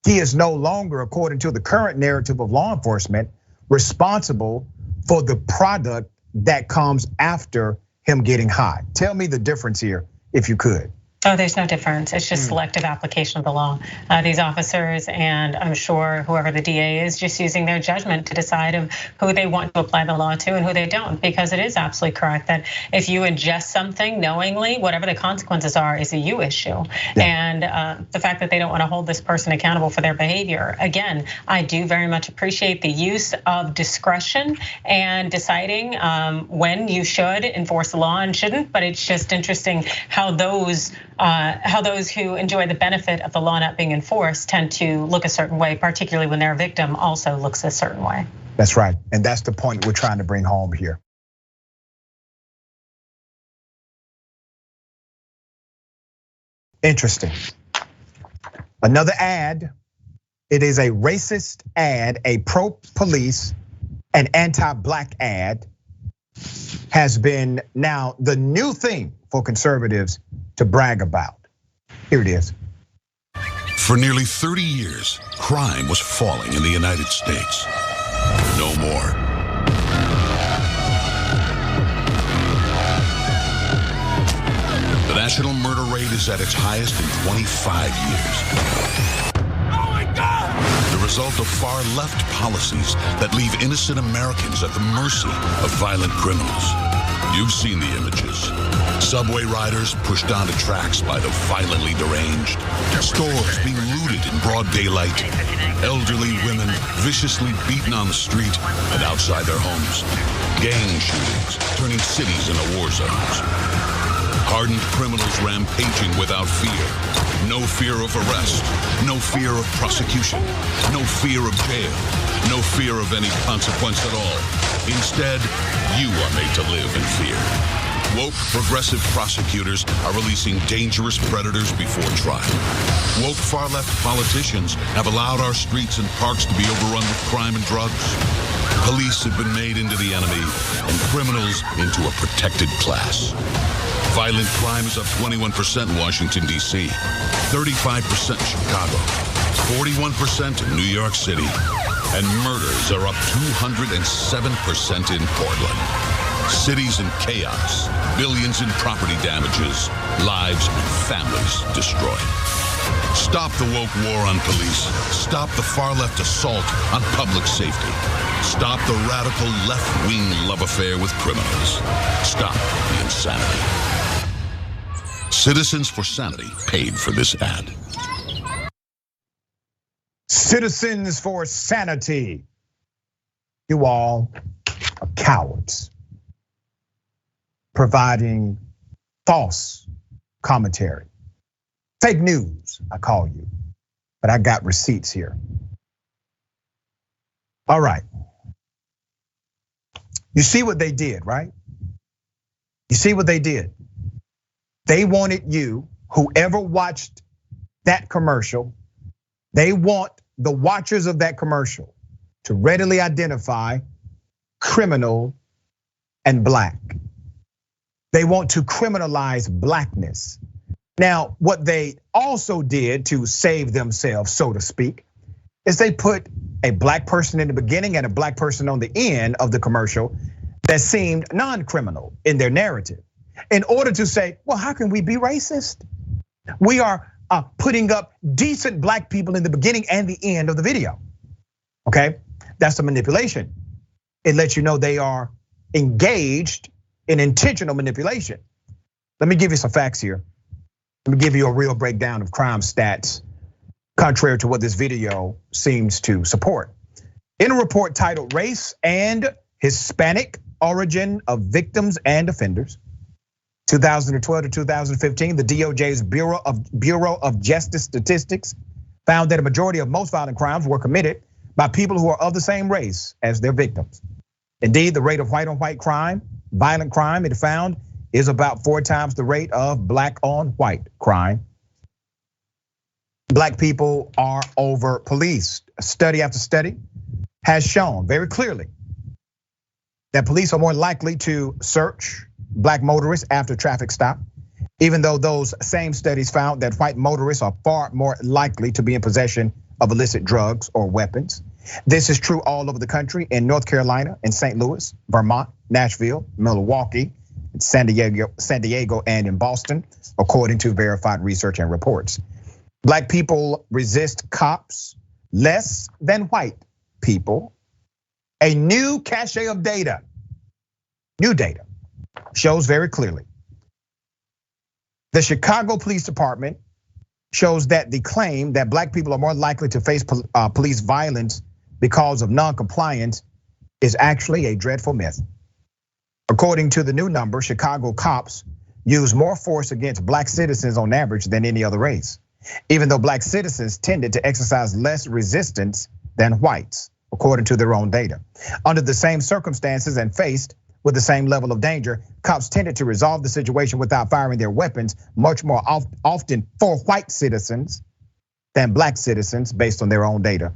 he is no longer, according to the current narrative of law enforcement, responsible for the product that comes after him getting high? Tell me the difference here, if you could. Oh, there's no difference. It's just selective application of the law. These officers, and I'm sure whoever the DA is, just using their judgment to decide of who they want to apply the law to and who they don't. Because it is absolutely correct that if you ingest something knowingly, whatever the consequences are is a you issue. Yeah. And the fact that they don't want to hold this person accountable for their behavior. Again, I do very much appreciate the use of discretion and deciding when you should enforce the law and shouldn't. But it's just interesting how those who enjoy the benefit of the law not being enforced tend to look a certain way, particularly when their victim also looks a certain way. That's right, and that's the point we're trying to bring home here. Interesting. Another ad. It is a racist ad, a pro-police and anti-black ad has been now the new thing for conservatives to brag about. Here it is. For nearly 30 years, crime was falling in the United States. No more. The national murder rate is at its highest in 25 years. Oh my God! The result of far-left policies that leave innocent Americans at the mercy of violent criminals. You've seen the images. Subway riders pushed onto tracks by the violently deranged. Stores being looted in broad daylight. Elderly women viciously beaten on the street and outside their homes. Gang shootings turning cities into war zones. Hardened criminals rampaging without fear. No fear of arrest. No fear of prosecution. No fear of jail. No fear of any consequence at all. Instead, you are made to live in fear. Woke progressive prosecutors are releasing dangerous predators before trial. Woke far-left politicians have allowed our streets and parks to be overrun with crime and drugs. Police have been made into the enemy and criminals into a protected class. Violent crime is up 21% in Washington, D.C., 35% in Chicago, 41% in New York City, and murders are up 207% in Portland. Cities in chaos, billions in property damages, lives and families destroyed. Stop the woke war on police. Stop the far-left assault on public safety. Stop the radical left-wing love affair with criminals. Stop the insanity. Citizens for Sanity paid for this ad. Citizens for Sanity. You all are cowards. Providing false commentary. Fake news, I call you. But I got receipts here. All right. You see what they did, right? You see what they did? They wanted you, whoever watched that commercial, they want the watchers of that commercial to readily identify criminal and black. They want to criminalize blackness. Now, what they also did to save themselves, so to speak, is they put a black person in the beginning and a black person on the end of the commercial that seemed non-criminal in their narrative, in order to say, well, how can we be racist? We are putting up decent black people in the beginning and the end of the video, okay? That's the manipulation. It lets you know they are engaged in intentional manipulation. Let me give you some facts here. Let me give you a real breakdown of crime stats, contrary to what this video seems to support. In a report titled Race and Hispanic Origin of Victims and Offenders, 2012 to 2015, the DOJ's Bureau of Justice Statistics found that a majority of most violent crimes were committed by people who are of the same race as their victims. Indeed, the rate of white-on-white crime, violent crime, it found, is about 4 times the rate of black-on-white crime. Black people are over-policed. Study after study has shown very clearly that police are more likely to search black motorists after traffic stop, even though those same studies found that white motorists are far more likely to be in possession of illicit drugs or weapons. This is true all over the country, in North Carolina, in St. Louis, Vermont, Nashville, Milwaukee, San Diego, and in Boston, according to verified research and reports. Black people resist cops less than white people. A new cache of data, new data, shows very clearly. The Chicago Police Department shows that the claim that black people are more likely to face police violence because of non-compliance is actually a dreadful myth. According to the new number, Chicago cops use more force against black citizens on average than any other race, even though black citizens tended to exercise less resistance than whites, according to their own data. Under the same circumstances and faced with the same level of danger, cops tended to resolve the situation without firing their weapons much more often for white citizens than black citizens based on their own data.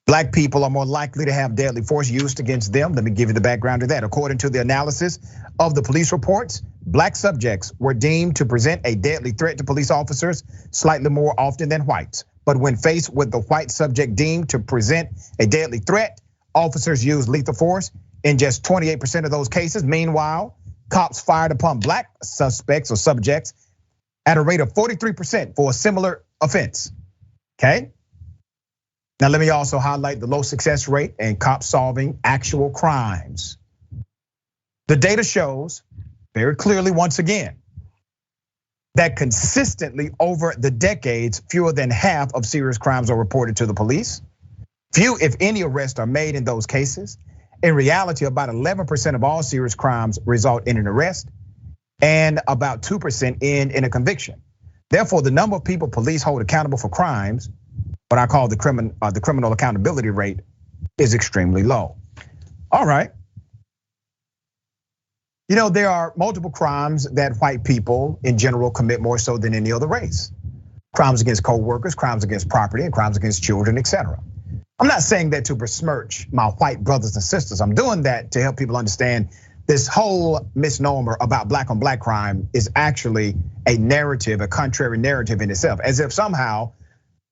Black people are more likely to have deadly force used against them. Let me give you the background to that. According to the analysis of the police reports, black subjects were deemed to present a deadly threat to police officers slightly more often than whites. But when faced with the white subject deemed to present a deadly threat, officers used lethal force in just 28% of those cases. Meanwhile, cops fired upon black suspects or subjects at a rate of 43% for a similar offense, okay? Now, let me also highlight the low success rate in cops solving actual crimes. The data shows very clearly, once again, that consistently over the decades, fewer than half of serious crimes are reported to the police. Few, if any, arrests are made in those cases. In reality, about 11% of all serious crimes result in an arrest and about 2% end in a conviction. Therefore, the number of people police hold accountable for crimes, what I call the criminal accountability rate, is extremely low. All right. You know, there are multiple crimes that white people in general commit more so than any other race. Crimes against co-workers, crimes against property, and crimes against children, etc. I'm not saying that to besmirch my white brothers and sisters. I'm doing that to help people understand this whole misnomer about black on black crime is actually a narrative, a contrary narrative in itself, as if somehow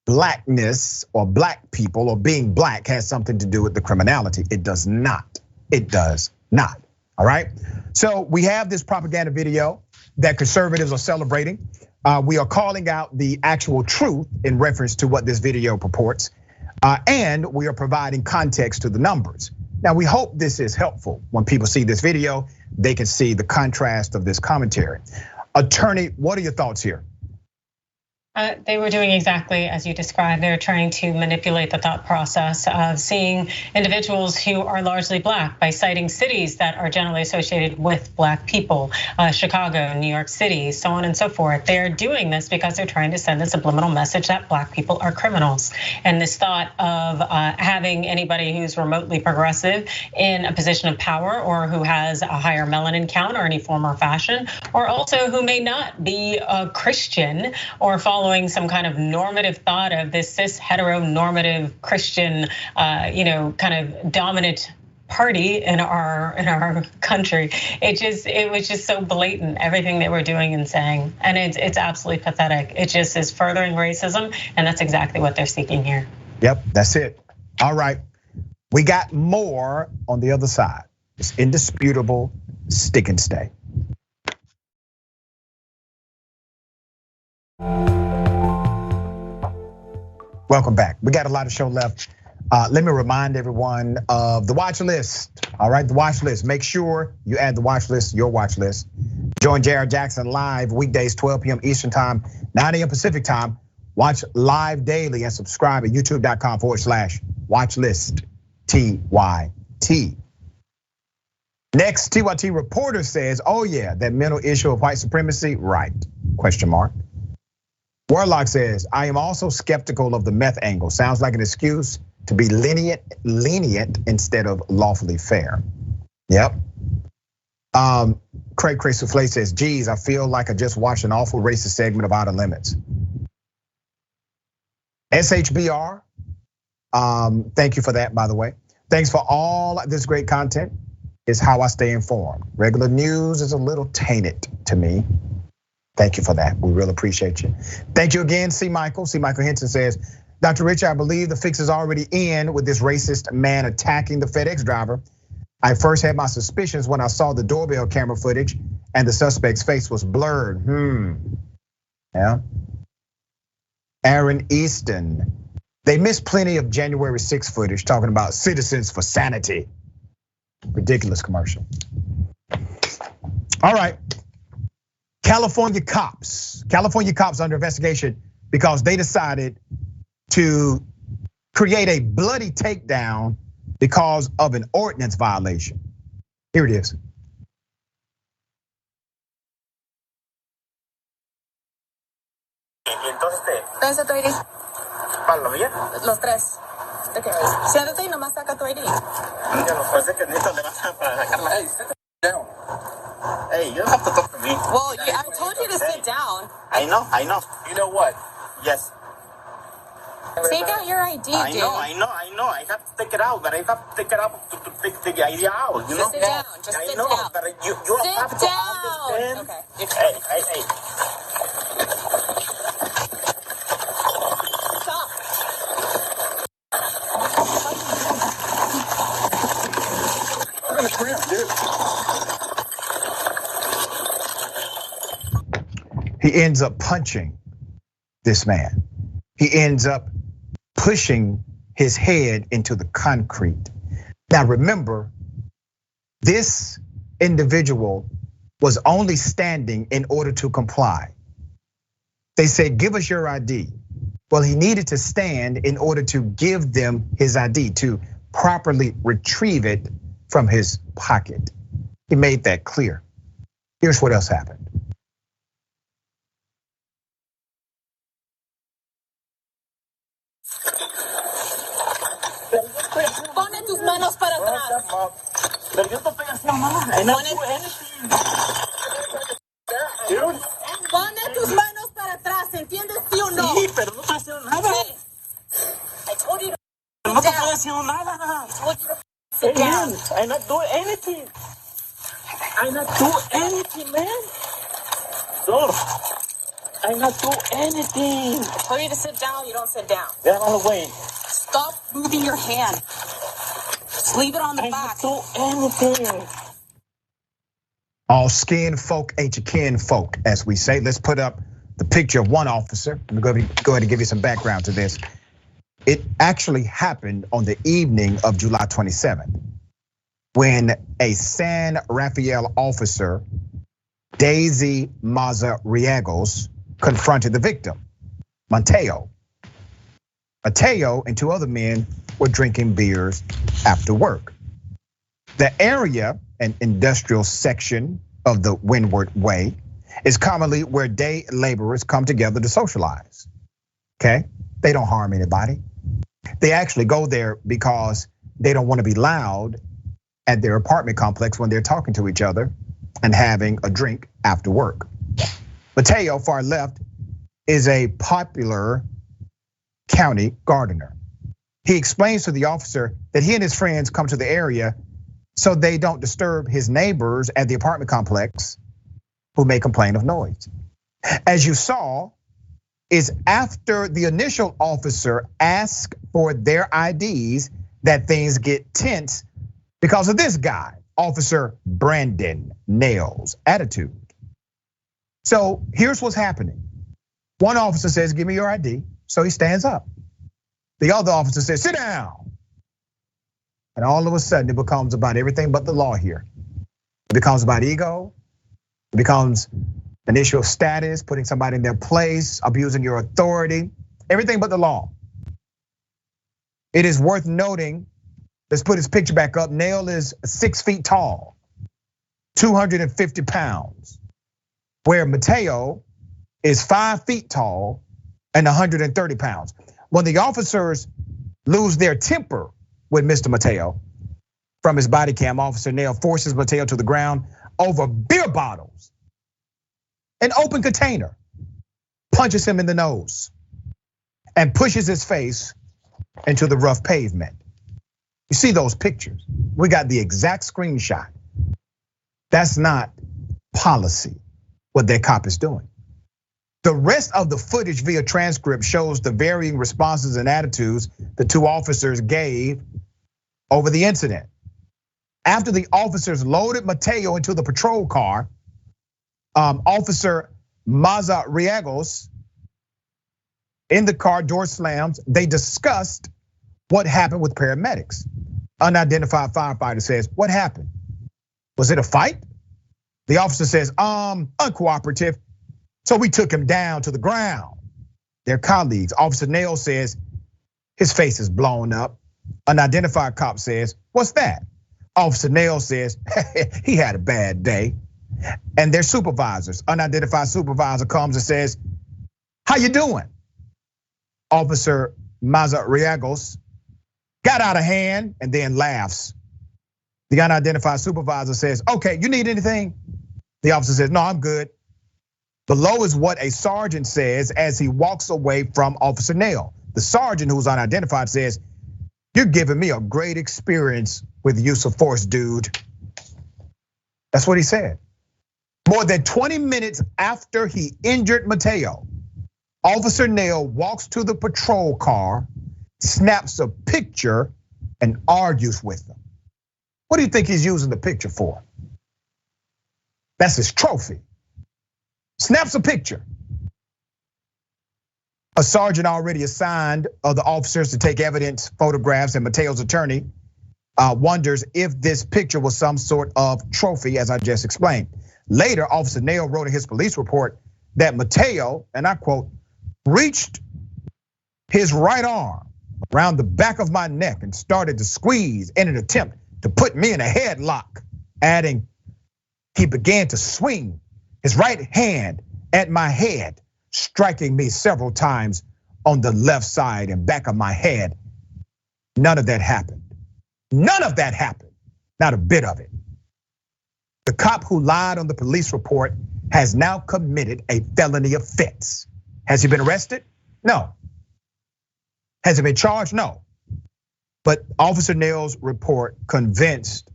blackness or black people or being black has something to do with the criminality. It does not. It does not. All right. So we have this propaganda video that conservatives are celebrating. We are calling out the actual truth in reference to what this video purports. And we are providing context to the numbers. Now, we hope this is helpful. When people see this video, they can see the contrast of this commentary. Attorney, what are your thoughts here? They were doing exactly as you described. They're trying to manipulate the thought process of seeing individuals who are largely black by citing cities that are generally associated with black people, Chicago, New York City, so on and so forth. They're doing this because they're trying to send a subliminal message that black people are criminals. And this thought of having anybody who's remotely progressive in a position of power or who has a higher melanin count or any form or fashion, or also who may not be a Christian or following some kind of normative thought of this cis heteronormative Christian, kind of dominant party in our country. It was just so blatant, everything they were doing and saying, and it's absolutely pathetic. It just is furthering racism, and that's exactly what they're seeking here. Yep, that's it. All right, we got more on the other side. It's indisputable. Stick and stay. Welcome back. We got a lot of show left. Let me remind everyone of the watch list. All right, the watch list. Make sure you add the watch list, your watch list. Join Jared Jackson live weekdays, 12 p.m. Eastern time, 9 a.m. Pacific time. Watch live daily and subscribe at youtube.com/watchlist TYT. Next, TYT reporter says, oh yeah, that mental issue of white supremacy, right? Question mark. Warlock says, I am also skeptical of the meth angle. Sounds like an excuse to be lenient instead of lawfully fair. Yep. Craig Souffle says, geez, I feel like I just watched an awful racist segment of Outer Limits. SHBR, thank you for that, by the way. Thanks for all this great content. It's how I stay informed. Regular news is a little tainted to me. Thank you for that. We really appreciate you. Thank you again, C. Michael. C. Michael Henson says, Dr. Richey, I believe the fix is already in with this racist man attacking the FedEx driver. I first had my suspicions when I saw the doorbell camera footage and the suspect's face was blurred. Yeah. Aaron Easton. They missed plenty of January 6th footage talking about citizens for sanity. Ridiculous commercial. All right. California cops under investigation because they decided to create a bloody takedown because of an ordinance violation. Here it is. Entonces, ¿Traes a tu ID? ¿Para la mía? Los tres. Okay. Siéntate y nomás saca tu ID. Hey, sit down. Hey, you don't have to talk to me. Well, I told you to sit down. I know. You know what? Yes. Take out your ID, dude. I know. I have to take it out, but I have to take it out to take the ID out, you know? Sit down. Just sit down. But you sit have to down. understand. Okay. Hey. Stop. I'm gonna cramp, dude. He ends up punching this man. He ends up pushing his head into the concrete. Now remember, this individual was only standing in order to comply. They said, give us your ID. Well, he needed to stand in order to give them his ID, to properly retrieve it from his pocket. He made that clear. Here's what else happened. Pone tus manos para atrás. Pero yo te estoy haciendo nada. I don't do anything. Dude. Pone tus manos para atrás, ¿entiendes? ¿Sí o no? Sí, pero no estoy haciendo nada. Hey, I told you to Pero no te sit estoy down. haciendo nada. I told you to sit down. Man, I not do anything. I not do anything, man. Sir, I not do anything. I told you to sit down, you don't sit down. Get out of the way. Stop moving your hand. Just leave it on the I back. not do anything. All skin folk ain't your kin folk, as we say. Let's put up the picture of one officer. I'm gonna go ahead and give you some background to this. It actually happened on the evening of July 27th, when a San Rafael officer, Daisy Mazariegos, confronted the victim, Mateo. Mateo and two other men were drinking beers after work. The area, an industrial section of the Windward Way, is commonly where day laborers come together to socialize. Okay, they don't harm anybody. They actually go there because they don't want to be loud at their apartment complex when they're talking to each other and having a drink after work. Mateo, far left, is a popular county gardener. He explains to the officer that he and his friends come to the area so they don't disturb his neighbors at the apartment complex who may complain of noise. As you saw, is after the initial officer asked for their IDs that things get tense because of this guy, Officer Brandon Nails' attitude. So here's what's happening. One officer says, give me your ID. So he stands up. The other officer says, sit down. And all of a sudden it becomes about everything but the law here. It becomes about ego. It becomes an issue of status, putting somebody in their place, abusing your authority, everything but the law. It is worth noting, let's put his picture back up. Nail is 6 feet tall, 250 pounds, where Mateo is 5 feet tall and 130 pounds. When the officers lose their temper with Mr. Mateo, from his body cam, Officer Nail forces Mateo to the ground over beer bottles, an open container, punches him in the nose, and pushes his face into the rough pavement. You see those pictures? We got the exact screenshot. That's not policy, what that cop is doing. The rest of the footage via transcript shows the varying responses and attitudes the two officers gave over the incident. After the officers loaded Mateo into the patrol car, Officer Mazariegos, in the car, door slams, they discussed what happened with paramedics. Unidentified firefighter says, what happened? Was it a fight? The officer says, uncooperative. So we took him down to the ground. Their colleagues, Officer Nail says, his face is blown up. Unidentified cop says, what's that? Officer Nail says, he had a bad day. And their supervisors, unidentified supervisor comes and says, how you doing? Officer Mazariegos got out of hand and then laughs. The unidentified supervisor says, okay, you need anything? The officer says, no, I'm good. Below is what a sergeant says as he walks away from Officer Nail. The sergeant, who's unidentified, says, you're giving me a great experience with use of force, dude. That's what he said. More than 20 minutes after he injured Mateo, Officer Nail walks to the patrol car, snaps a picture, and argues with them. What do you think he's using the picture for? That's his trophy. Snaps a picture. A sergeant already assigned the officers to take evidence, photographs, and Mateo's attorney wonders if this picture was some sort of trophy, as I just explained. Later, Officer Nail wrote in his police report that Mateo, and I quote, reached his right arm around the back of my neck and started to squeeze in an attempt to put me in a headlock, adding, he began to swing his right hand at my head, striking me several times on the left side and back of my head. None of that happened. None of that happened. Not a bit of it. The cop who lied on the police report has now committed a felony offense. Has he been arrested? No. Has he been charged? No. But Officer Nail's report convinced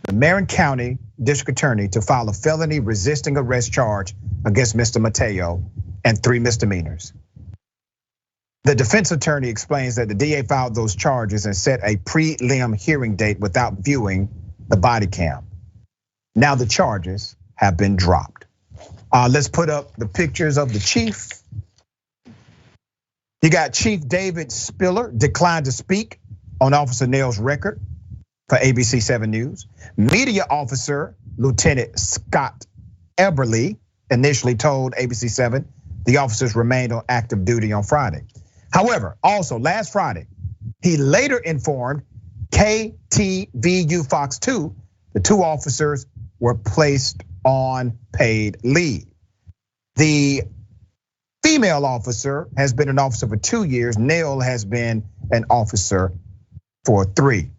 the Marin County District Attorney to file a felony resisting arrest charge against Mr. Mateo and 3 misdemeanors. The defense attorney explains that the DA filed those charges and set a prelim hearing date without viewing the body cam. Now the charges have been dropped. Let's put up the pictures of the chief. You got Chief David Spiller declined to speak on Officer Nail's record for ABC 7 News. Media officer Lieutenant Scott Eberly initially told ABC 7 the officers remained on active duty on Friday. However, also last Friday, he later informed KTVU Fox 2 the 2 officers were placed on paid leave. The female officer has been an officer for 2 years. Nail has been an officer for 3.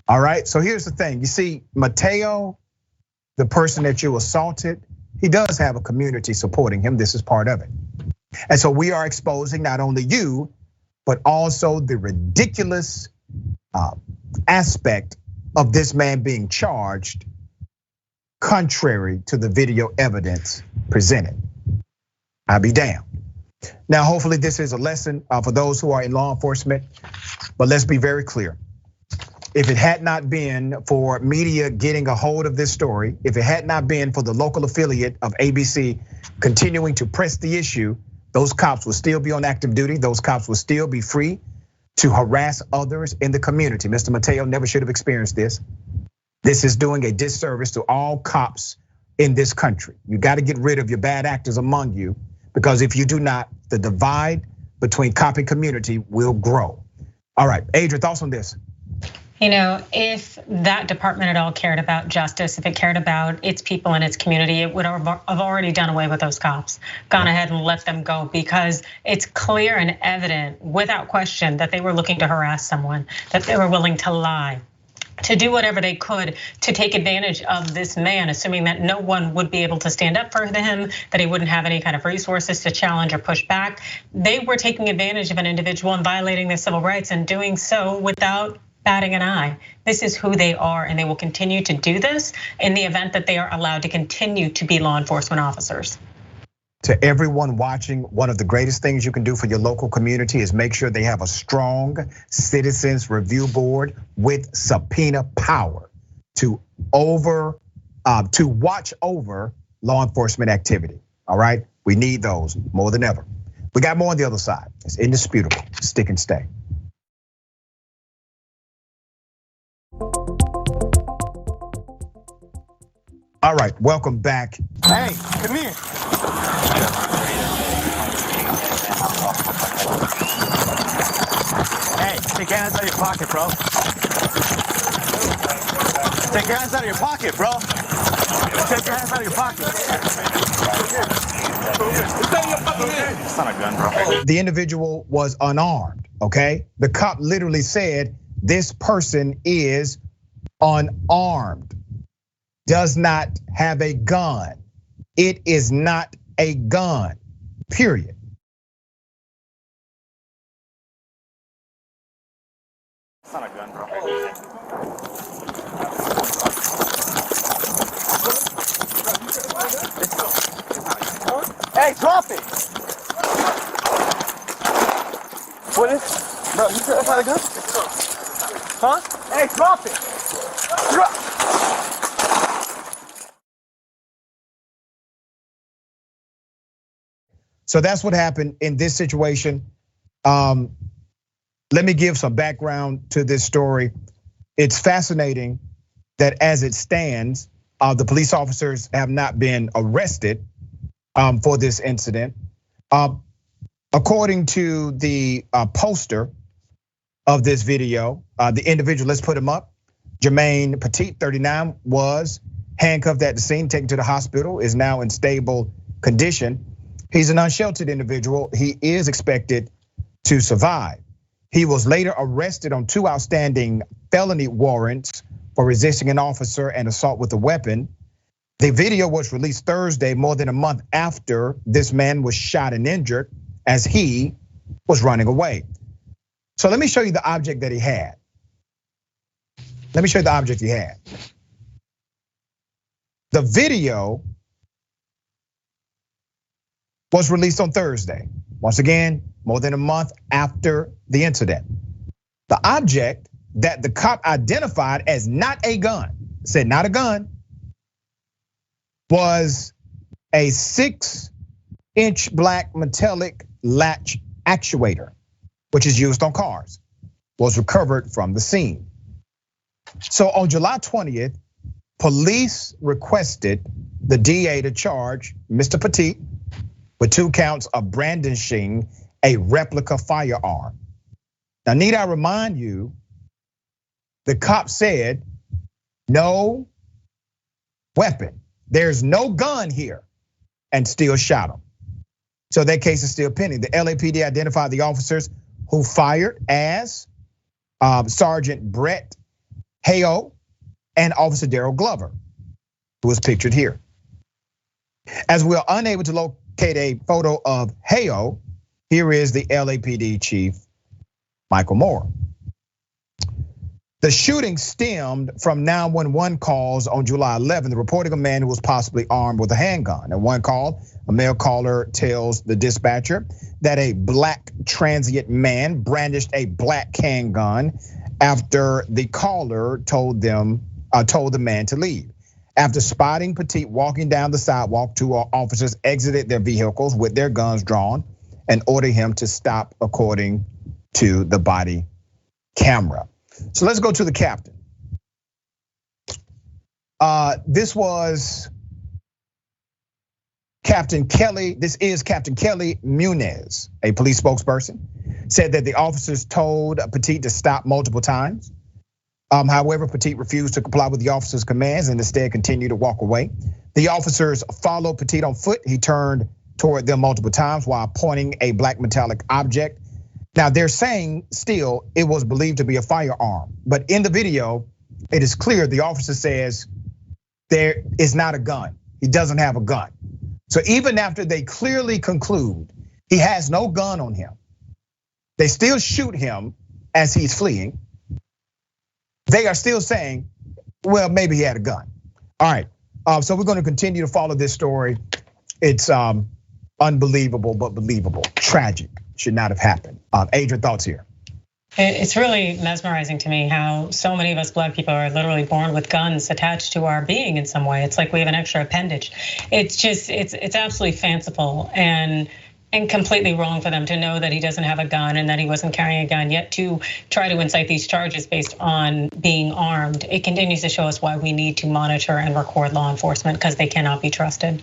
All right, so here's the thing. You see, Mateo, the person that you assaulted, he does have a community supporting him. This is part of it. And so we are exposing not only you, but also the ridiculous aspect of this man being charged contrary to the video evidence presented. I'll be damned. Now, hopefully this is a lesson for those who are in law enforcement, but let's be very clear. If it had not been for media getting a hold of this story, if it had not been for the local affiliate of ABC continuing to press the issue, those cops will still be on active duty. Those cops will still be free to harass others in the community. Mr. Mateo never should have experienced this. This is doing a disservice to all cops in this country. You got to get rid of your bad actors among you, because if you do not, the divide between cop and community will grow. All right, Adrienne, thoughts on this? You know, if that department at all cared about justice, if it cared about its people and its community, it would have already done away with those cops, gone ahead and let them go, because it's clear and evident without question that they were looking to harass someone, that they were willing to lie, to do whatever they could to take advantage of this man, assuming that no one would be able to stand up for him, that he wouldn't have any kind of resources to challenge or push back. They were taking advantage of an individual and violating their civil rights, and doing so without batting an eye. This is who they are, and they will continue to do this in the event that they are allowed to continue to be law enforcement officers. To everyone watching, one of the greatest things you can do for your local community is make sure they have a strong citizens review board with subpoena power to watch over law enforcement activity. All right, we need those more than ever. We got more on the other side. It's indisputable. Stick and stay. All right, welcome back. Hey, come here. Hey, take your hands out of your pocket, bro. Take your hands out of your pocket, bro. Take your hands out of your pocket. The individual was unarmed. okay? The cop literally said, this person is unarmed, does not have a gun. It is not a gun, period. It's not a gun, bro. Hey, drop it! What is? Bro, you sure that's not a gun? Huh? Hey, drop it! Drop! So that's what happened in this situation. Let me give some background to this story. It's fascinating that as it stands, the police officers have not been arrested for this incident. According to the poster of this video, the individual, let's put him up, Jermaine Petit, 39, was handcuffed at the scene, taken to the hospital, is now in stable condition. He's an unsheltered individual. He is expected to survive. He was later arrested on 2 outstanding felony warrants for resisting an officer and assault with a weapon. The video was released Thursday, more than a month after this man was shot and injured as he was running away. So let me show you the object that he had. Let me show you the object he had. The video was released on Thursday. Once again, more than a month after the incident. The object that the cop identified as not a gun, said not a gun, was a 6-inch black metallic latch actuator, which is used on cars, was recovered from the scene. So on July 20th, police requested the DA to charge Mr. Petit with 2 counts of brandishing a replica firearm. Now, need I remind you, the cop said, no weapon. There's no gun here, and still shot him. So that case is still pending. The LAPD identified the officers who fired as Sergeant Brett Hayo and Officer Daryl Glover, who is pictured here. As we are unable to locate a photo of Hayo, here is the LAPD chief, Michael Moore. The shooting stemmed from 911 calls on July 11th, reporting a man who was possibly armed with a handgun. In one call, a male caller tells the dispatcher that a black transient man brandished a black handgun after the caller told the man to leave. After spotting Petit walking down the sidewalk, 2 officers exited their vehicles with their guns drawn and ordered him to stop, according to the body camera. So let's go to the captain. This was Captain Kelly. This is Captain Kelly Muniz, a police spokesperson, said that the officers told Petit to stop multiple times. However, Petit refused to comply with the officers' commands and instead continued to walk away. The officers followed Petit on foot. He turned toward them multiple times while pointing a black metallic object. Now they're saying still it was believed to be a firearm, but in the video, it is clear the officer says there is not a gun. He doesn't have a gun. So even after they clearly conclude he has no gun on him, they still shoot him as he's fleeing. They are still saying, well, maybe he had a gun. All right, so we're gonna continue to follow this story. It's unbelievable, but believable, tragic, should not have happened. Adrienne, thoughts here? It's really mesmerizing to me how so many of us Black people are literally born with guns attached to our being in some way. It's like we have an extra appendage. It's just, it's absolutely fanciful and completely wrong for them to know that he doesn't have a gun and that he wasn't carrying a gun, yet to try to incite these charges based on being armed. It continues to show us why we need to monitor and record law enforcement, because they cannot be trusted.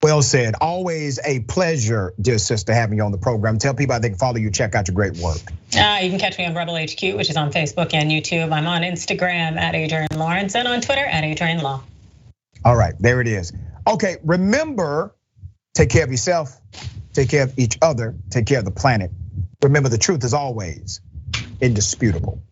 Well said. Always a pleasure, dear sister, having you on the program. Tell people how they can follow you, check out your great work. You can catch me on Rebel HQ, which is on Facebook and YouTube. I'm on Instagram at Adrienne Lawrence and on Twitter at Adrienne Law. All right, there it is. Okay, remember, take care of yourself, take care of each other, take care of the planet. Remember, the truth is always indisputable.